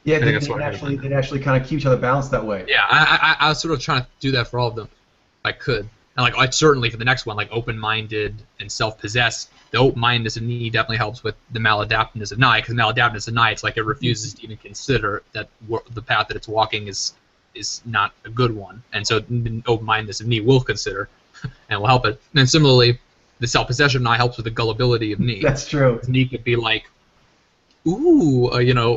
Speaker 2: Yeah,
Speaker 1: think that's
Speaker 2: they
Speaker 1: what I
Speaker 2: actually kind of keep each other balanced that way.
Speaker 1: Yeah, I was sort of trying to do that for all of them, if I could. And like, I certainly for the next one, like open-minded and self-possessed, the open-mindedness of Knee definitely helps with the maladaptiveness of Nye, because maladaptiveness of Nye, it's like it refuses to even consider that the path that it's walking is not a good one, and so the open-mindedness of Knee will consider and will help it. And then similarly, the self-possession of Nye helps with the gullibility of Knee.
Speaker 2: That's true.
Speaker 1: Knee could be like, ooh,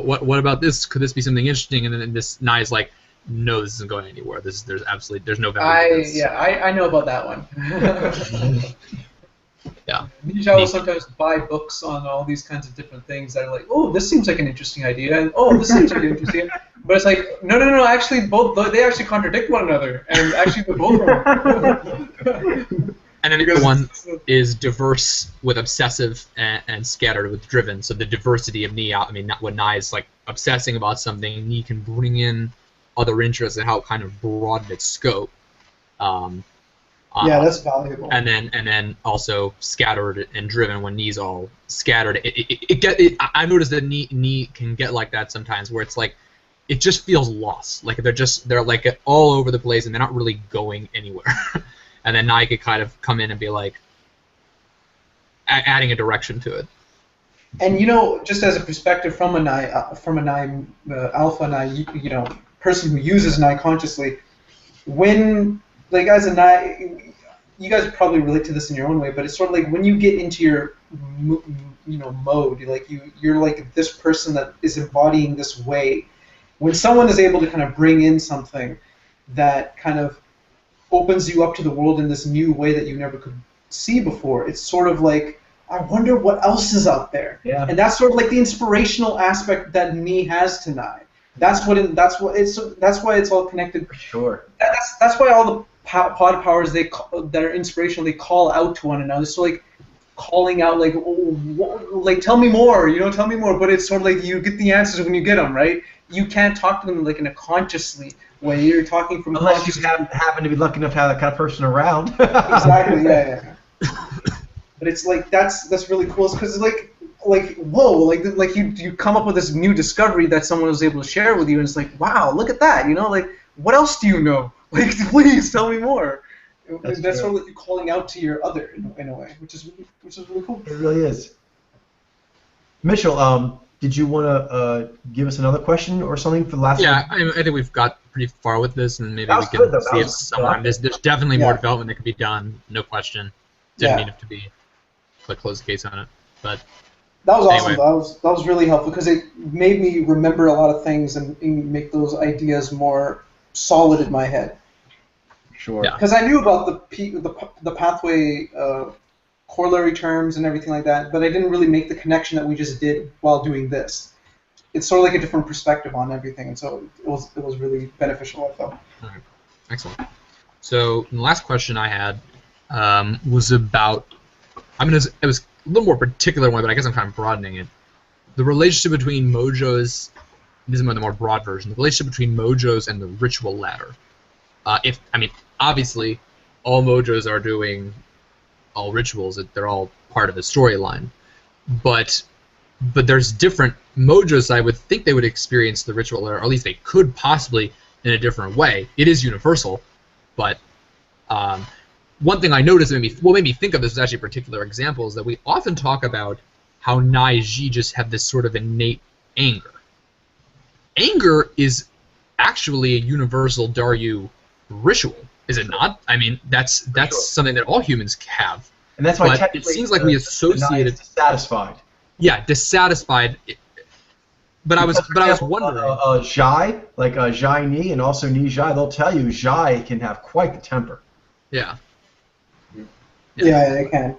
Speaker 1: what about this? Could this be something interesting? And then this Nye is like, no, this isn't going anywhere. There's no value to this.
Speaker 4: I know about that one.
Speaker 1: Yeah.
Speaker 4: Ninja will sometimes buy books on all these kinds of different things that are like, oh, this seems like an interesting idea, and oh, this seems really interesting. But it's like, no, actually, they actually contradict one another, and actually they're both wrong.
Speaker 1: And then the other one is diverse with obsessive and scattered with driven. So the diversity of Knee, I mean, when Nye is like obsessing about something, Knee can bring in other interests and how it kind of broaden its scope.
Speaker 4: Yeah, that's valuable.
Speaker 1: And then also scattered and driven when Knee's all scattered. I noticed that Knee can get like that sometimes, where it's like it just feels lost. Like they're like all over the place and they're not really going anywhere. And then Nye could kind of come in and be like adding a direction to it.
Speaker 4: And just as a perspective from a Nye alpha Nye, person who uses Nye consciously, when like as a Nye, you guys probably relate to this in your own way, but it's sort of like when you get into your mode, you're like this person that is embodying this way. When someone is able to kind of bring in something that kind of opens you up to the world in this new way that you never could see before, it's sort of like, I wonder what else is out there.
Speaker 2: Yeah.
Speaker 4: And that's sort of like the inspirational aspect that Knee has to Nye. That's why it's all connected.
Speaker 2: For sure.
Speaker 4: That's why all the pod powers that are inspirational, they call out to one another. So like calling out like, like tell me more, tell me more. But it's sort of like you get the answers when you get them, right? You can't talk to them like in a consciously way. You're talking from
Speaker 2: Unless you happen to be lucky enough to have that kind of person around.
Speaker 4: Exactly. Yeah. But it's like that's really cool. It's because like whoa, like you come up with this new discovery that someone was able to share with you, and it's like, wow, look at that. Like what else do you know? Like please tell me more. That's sort of like you calling out to your other in a way, which is really cool.
Speaker 2: It really is. Mitchell, did you want to give us another question or something for the last?
Speaker 1: Yeah, I think we've got pretty far with this, and maybe we can see if sometime there's definitely more development that could be done. No question. Didn't need it to be like close the case on it, but
Speaker 4: that was
Speaker 1: anyway.
Speaker 4: awesome. That was really helpful because it made me remember a lot of things and make those ideas more solid in my head.
Speaker 2: Sure.
Speaker 4: Because I knew about the pathway corollary terms and everything like that, but I didn't really make the connection that we just did while doing this. It's sort of like a different perspective on everything, and so it was really beneficial, I felt.
Speaker 1: All right. Excellent. So the last question I had was about. I mean, it was a little more particular one, but I guess I'm kind of broadening it. The relationship between Mojos. This is the more broad version. The relationship between Mojos and the ritual ladder. Obviously, all Mojos are doing all rituals. They're all part of the storyline, but there's different Mojos. I would think they would experience the ritual ladder, or at least they could possibly in a different way. It is universal, but one thing I noticed that made me think of this as actually a particular example is that we often talk about how Naiji just have this sort of innate anger. Anger is actually a universal Daryu ritual, is it not? I mean, that's
Speaker 2: Sure.
Speaker 1: something that all humans have.
Speaker 2: And that's why
Speaker 1: But it
Speaker 2: technically
Speaker 1: seems like we associate it.
Speaker 2: dissatisfied.
Speaker 1: Yeah, dissatisfied. But I was wondering.
Speaker 2: Zhai, like Zhai Ni and also Ni Zhai, they'll tell you Zhai can have quite the temper.
Speaker 1: Yeah.
Speaker 4: Yeah, they can.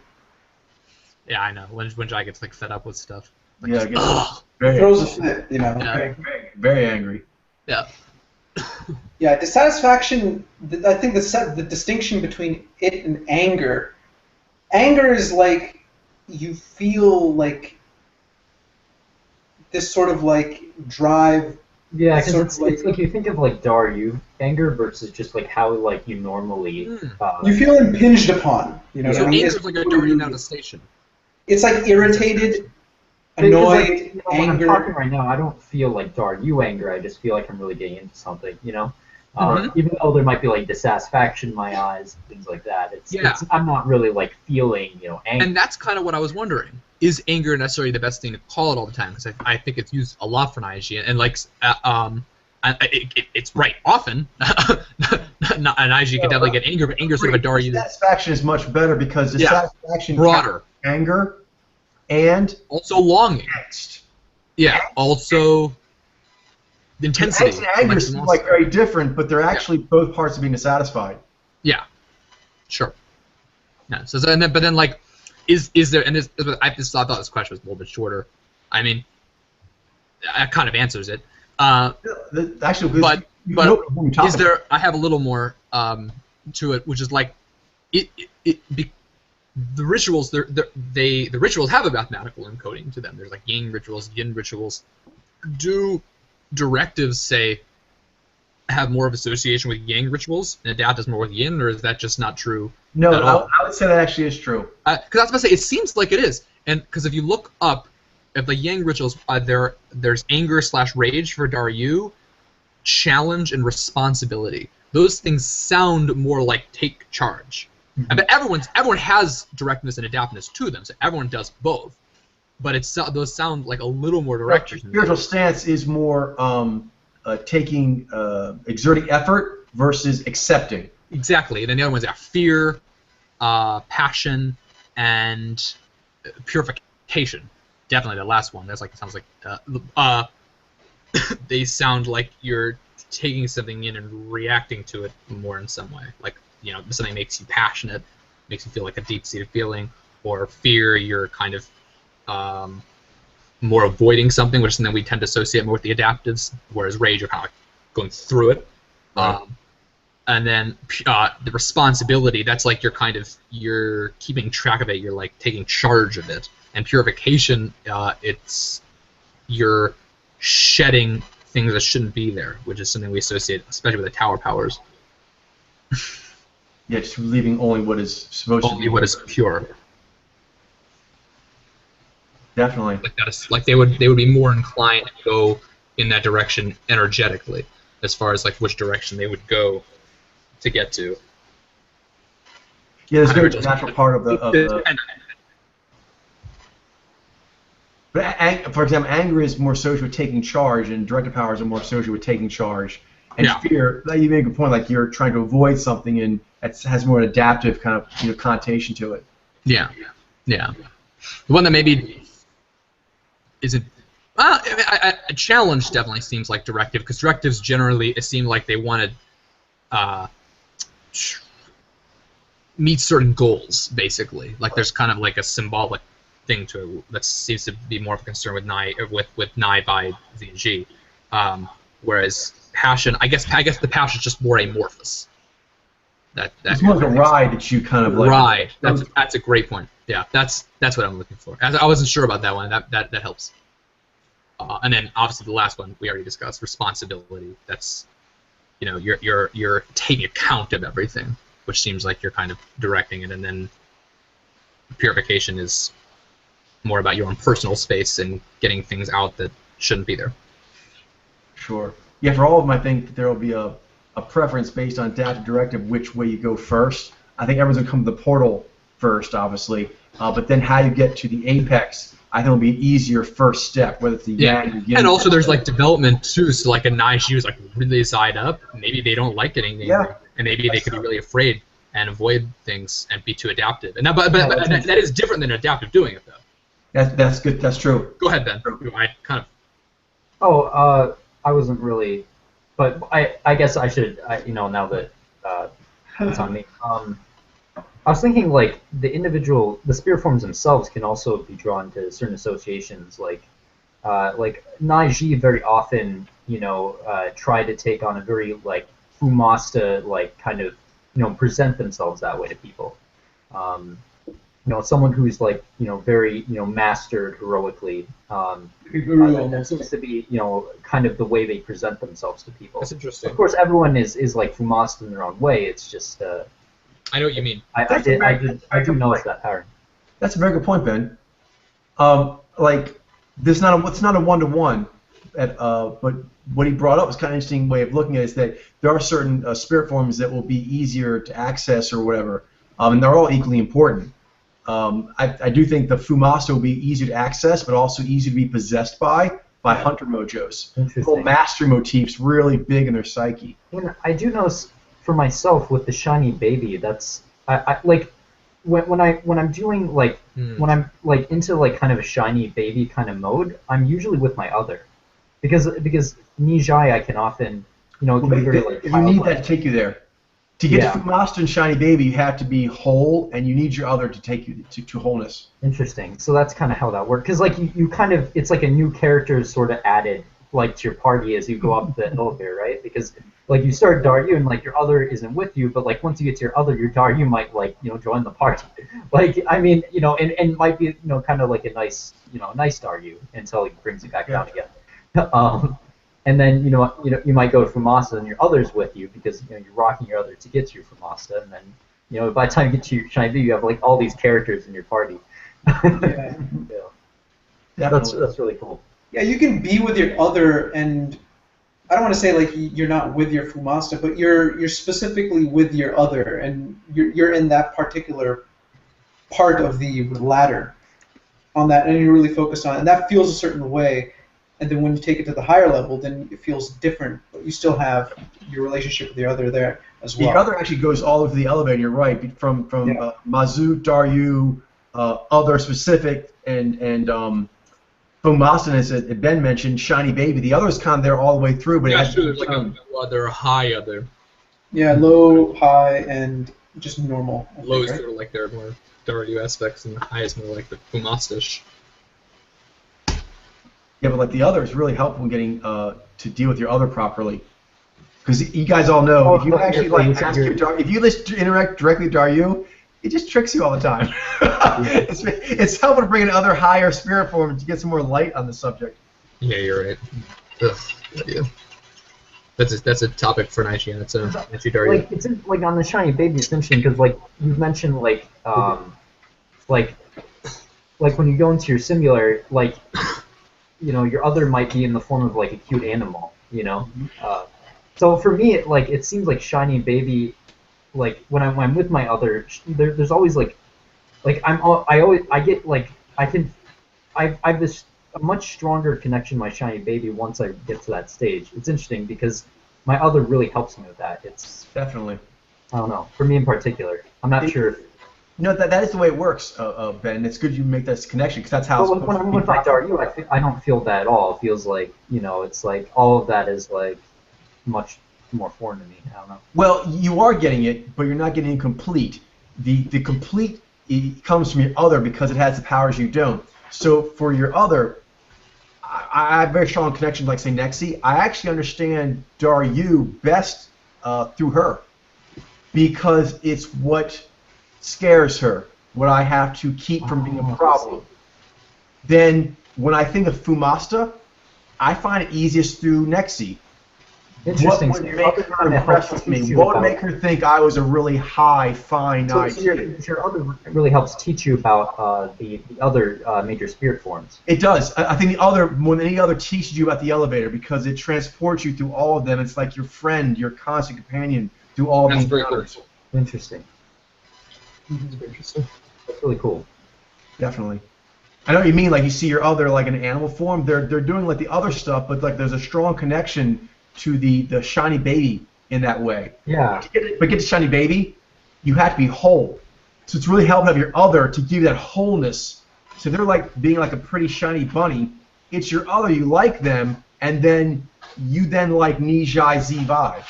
Speaker 1: Yeah, I know. When Jai gets like fed up with stuff. Like,
Speaker 2: Yeah, it gets
Speaker 1: ugh.
Speaker 2: very,
Speaker 4: Throws a fit, you know.
Speaker 1: Yeah.
Speaker 2: very angry.
Speaker 1: Yeah.
Speaker 4: Yeah, dissatisfaction. I think the distinction between it and anger. Anger is like you feel like this sort of like drive.
Speaker 3: Yeah,
Speaker 4: It's sort
Speaker 3: because
Speaker 4: of
Speaker 3: it's like you think of like Daryu anger versus just like how like you normally.
Speaker 4: You feel impinged upon. You know
Speaker 1: So
Speaker 4: what I mean?
Speaker 1: anger is like a Daryu manifestation.
Speaker 4: It's like irritated,
Speaker 3: Because,
Speaker 4: annoyed,
Speaker 3: like, you know, when I'm
Speaker 4: anger.
Speaker 3: talking right now, I don't feel like Daryu anger. I just feel like I'm really getting into something, you know. Even though there might be like dissatisfaction in my eyes, things like that. I'm not really like feeling, you know, anger.
Speaker 1: And that's kind of what I was wondering. Is anger necessarily the best thing to call it all the time? Because I think it's used a lot for Naiji, and like, it's right often. Naiji can definitely get anger, but anger is sort of a Daryu.
Speaker 2: Dissatisfaction is much better because dissatisfaction
Speaker 1: broader,
Speaker 2: anger, and
Speaker 1: also longing.
Speaker 2: angst.
Speaker 1: Yeah, also intensity.
Speaker 2: Angst and anger seem like very different, but they're actually both parts of being dissatisfied.
Speaker 1: Yeah, sure. Yeah. So but then like, is there? And I thought this question was a little bit shorter. I mean, that kind of answers it.
Speaker 2: Actually,
Speaker 1: But
Speaker 2: is
Speaker 1: is there? I have a little more to it, which is like, the rituals. The rituals have a mathematical encoding to them. There's like Yang rituals, Yin rituals. Do directives say have more of association with Yang rituals and adaptives more with Yin, or is that just not true?
Speaker 2: No,
Speaker 1: at all?
Speaker 2: I would say that actually is true.
Speaker 1: Because I was about to say, it seems like it is, and because if you look up at the Yang rituals, there's anger / rage for Daryu, challenge and responsibility. Those things sound more like take charge.
Speaker 2: Mm-hmm.
Speaker 1: But everyone has directness and adaptiveness to them, so everyone does both. But those sound like a little more direct.
Speaker 2: Your spiritual stance is more exerting effort versus accepting.
Speaker 1: Exactly. And then the other ones are fear, passion, and purification. Definitely the last one. That's like sounds like they sound like you're taking something in and reacting to it more in some way. Like, you know, something makes you passionate, makes you feel like a deep-seated feeling, or fear, you're kind of more avoiding something, which is something we tend to associate more with the adaptives, whereas rage, you're kind of like going through it.
Speaker 2: Right.
Speaker 1: And then the responsibility, that's like you're keeping track of it, you're like taking charge of it. And purification, it's you're shedding things that shouldn't be there, which is something we associate, especially with the tower powers.
Speaker 2: Yeah, just leaving only what is supposed to be.
Speaker 1: Only what is pure.
Speaker 2: Definitely.
Speaker 1: Like they would be more inclined to go in that direction energetically, as far as like which direction they would go to get to.
Speaker 2: Yeah, there's a very natural part of the. But for example, anger is more associated with taking charge, and directive powers are more associated with taking charge. And fear, like you make a point, like you're trying to avoid something, and it has more an adaptive kind of connotation to it.
Speaker 1: Yeah, yeah. The one that maybe isn't. A challenge definitely seems like directive, because directives generally seem like they want to meet certain goals, basically. Like there's kind of like a symbolic thing to it that seems to be more of a concern with Nai by ZG. Whereas passion, I guess the passion is just more amorphous.
Speaker 2: It's more like a ride that you kind of like.
Speaker 1: Right. That's a great point. Yeah, that's what I'm looking for. I wasn't sure about that one. That helps. And then obviously the last one we already discussed, responsibility. That's, you're taking account of everything, which seems like you're kind of directing it, and then purification is more about your own personal space and getting things out that shouldn't be there.
Speaker 2: Sure. Yeah, for all of them, I think there will be a preference based on adaptive directive which way you go first. I think everyone's going to come to the portal first, obviously, but then how you get to the apex, I think will be an easier first step, whether it's the
Speaker 1: and also there's like development too, so like a Naiji is like really side up, maybe they don't like getting angry, and maybe they could be really afraid and avoid things and be too adaptive. And but that is different than adaptive doing it though.
Speaker 2: That's good. That's true.
Speaker 1: Go ahead, Ben. I kind of.
Speaker 3: I wasn't really, but I guess I should. Now that it's on me. I was thinking like the spirit forms themselves can also be drawn to certain associations, like Naiji very often try to take on a very like Fumasta like kind of present themselves that way to people. Someone who's like very mastered heroically. That seems to be kind of the way they present themselves to people.
Speaker 1: That's interesting.
Speaker 3: Of course, everyone is like Fumasta in their own way. It's just.
Speaker 1: I know what you mean.
Speaker 3: I do notice that pattern.
Speaker 2: That's a very good point, Ben. Like it's not a one-to-one, but what he brought up was kind of an interesting way of looking at it, is that there are certain spirit forms that will be easier to access or whatever, and they're all equally important. I do think the Fumasta will be easier to access, but also easier to be possessed by hunter mojos. The whole mastery motif's really big in their psyche.
Speaker 3: I do notice for myself with the shiny baby, that's I like when I'm doing like when I'm like into like kind of a shiny baby kind of mode, I'm usually with my other, because Nijai I can often it can be very like
Speaker 2: you need that to take you there. To get to Fumasta and shiny baby, you have to be whole, and you need your other to take you to wholeness.
Speaker 3: Interesting. So that's kind of how that works, because like you kind of, it's like a new character sort of added like to your party as you go up the elevator, right? Because like you start Daryu and like your other isn't with you, but like once you get to your other, your Daryu might like join the party. Like I mean and might be kind of like a nice nice Daryu until he brings you back down again. And then you might go to Fumasta and your other's with you because you're rocking your other to get to your Fumasta, and then by the time you get to your shiny baby, you have like all these characters in your party.
Speaker 4: Yeah.
Speaker 3: That's really cool.
Speaker 4: Yeah, you can be with your other, and I don't want to say like you're not with your Fumasta, but you're specifically with your other, and you're in that particular part of the ladder on that, and you're really focused on it, and that feels a certain way. And then when you take it to the higher level, then it feels different, but you still have your relationship with your other there as well.
Speaker 2: The other actually goes all over the elevator. You're right, from Mazu, Daryu, other specific, and Fumasta, as Ben mentioned, shiny baby. The other is kind of there all the way through, but
Speaker 1: sure. There's like a other, high other.
Speaker 4: Yeah, low, high, and just normal.
Speaker 1: Low is sort of like their more Daryu aspects, and the high is more like the Fumasta-ish.
Speaker 2: Yeah, but like the other is really helpful in getting to deal with your other properly, because you guys all know if you actually if you interact directly with Daryu, it just tricks you all the time. It's helpful to bring in other higher spirit forms to get some more light on the subject.
Speaker 1: Yeah, you're right. Ugh, yeah. That's a topic for Naiji, and it's a Naiji Daryu.
Speaker 3: Like it's like on the shiny baby, it's interesting because like you've mentioned like when you go into your simulator, like. Your other might be in the form of like a cute animal, So for me, it seems like shiny baby, like when I'm with my other, there's always I have this a much stronger connection to my shiny baby once I get to that stage. It's interesting because my other really helps me with that. It's
Speaker 2: definitely.
Speaker 3: I don't know. For me in particular, I'm not sure.
Speaker 2: That is the way it works, Ben. It's good you make this connection because that's how.
Speaker 3: Well, when I'm with my Daryu, I don't feel that at all. It feels like it's like all of that is like much more foreign to me. I don't know.
Speaker 2: Well, you are getting it, but you're not getting it complete. The complete comes from your other because it has the powers you don't. So for your other, I have a very strong connection, like say Nexi. I actually understand Daryu best through her. because it's what scares her, what I have to keep from being a problem. Then when I think of Fumasta, I find it easiest through Nexi.
Speaker 3: Interesting.
Speaker 2: What would make her impressed with me? What would make her think I was a really high, fine
Speaker 3: So
Speaker 2: IT?
Speaker 3: your other really helps teach you about the other major spirit forms.
Speaker 2: It does. I think the other, more than any other, teaches you about the elevator because it transports you through all of them. It's like your friend, your constant companion through all of
Speaker 1: That's
Speaker 2: the
Speaker 1: very cool.
Speaker 2: encounters.
Speaker 3: Interesting.
Speaker 1: That's very interesting.
Speaker 3: That's really cool.
Speaker 2: Definitely. I know what you mean. Like you see your other, like in animal form, they're doing like the other stuff, but like there's a strong connection to the shiny baby in that way.
Speaker 3: Yeah.
Speaker 2: But get to shiny baby, you have to be whole. So it's really helping have your other to give you that wholeness. So they're like being like a pretty shiny bunny. It's your other, you like them, and then you then like Nijai Z-Vibe,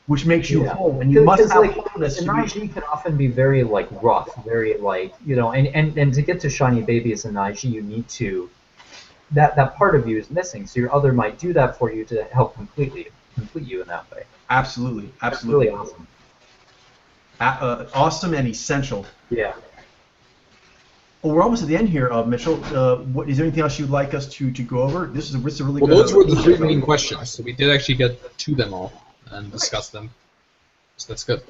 Speaker 2: which makes you whole, and you must have
Speaker 3: like,
Speaker 2: wholeness.
Speaker 3: The Naiji can often be very like rough, very like and to get to shiny baby as a Naiji, you need to that part of you is missing. So your other might do that for you to help complete you in that way.
Speaker 2: Absolutely,
Speaker 3: That's
Speaker 2: absolutely.
Speaker 3: really awesome.
Speaker 2: Awesome and essential.
Speaker 3: Yeah.
Speaker 2: Well, we're almost at the end here, Mitchell. Is there anything else you'd like us to go over? This is a really
Speaker 1: Well,
Speaker 2: good.
Speaker 1: those were the 3 main questions, so we did actually get to them all and discuss them. So that's good.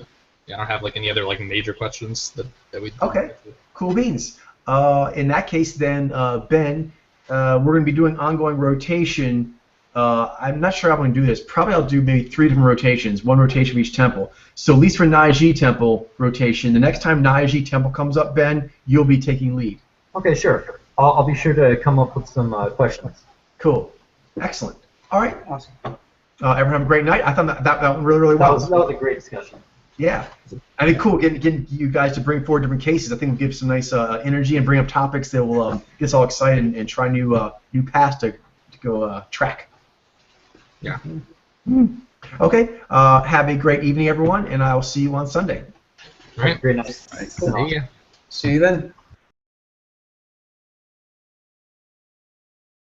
Speaker 1: Yeah, I don't have like any other like major questions that we.
Speaker 2: Okay. Cool beans. In that case, then, Ben, we're going to be doing ongoing rotation. I'm not sure how I'm going to do this. Probably I'll do maybe 3 different rotations, 1 rotation for each temple. So at least for Naiji Temple rotation, the next time Naiji Temple comes up, Ben, you'll be taking lead.
Speaker 3: Okay, sure. I'll be sure to come up with some questions.
Speaker 2: Cool. Excellent. All right.
Speaker 4: Awesome.
Speaker 2: Everyone have a great night. I thought that went really, really well.
Speaker 3: That was a great discussion.
Speaker 2: Yeah. I think cool getting you guys to bring forward different cases. I think we'll give some nice energy and bring up topics that will get us all excited and try new paths to go track.
Speaker 1: Yeah.
Speaker 2: Okay. Have a great evening, everyone, and I'll see you on Sunday.
Speaker 1: All right.
Speaker 3: Great night.
Speaker 1: See ya.
Speaker 4: See you then.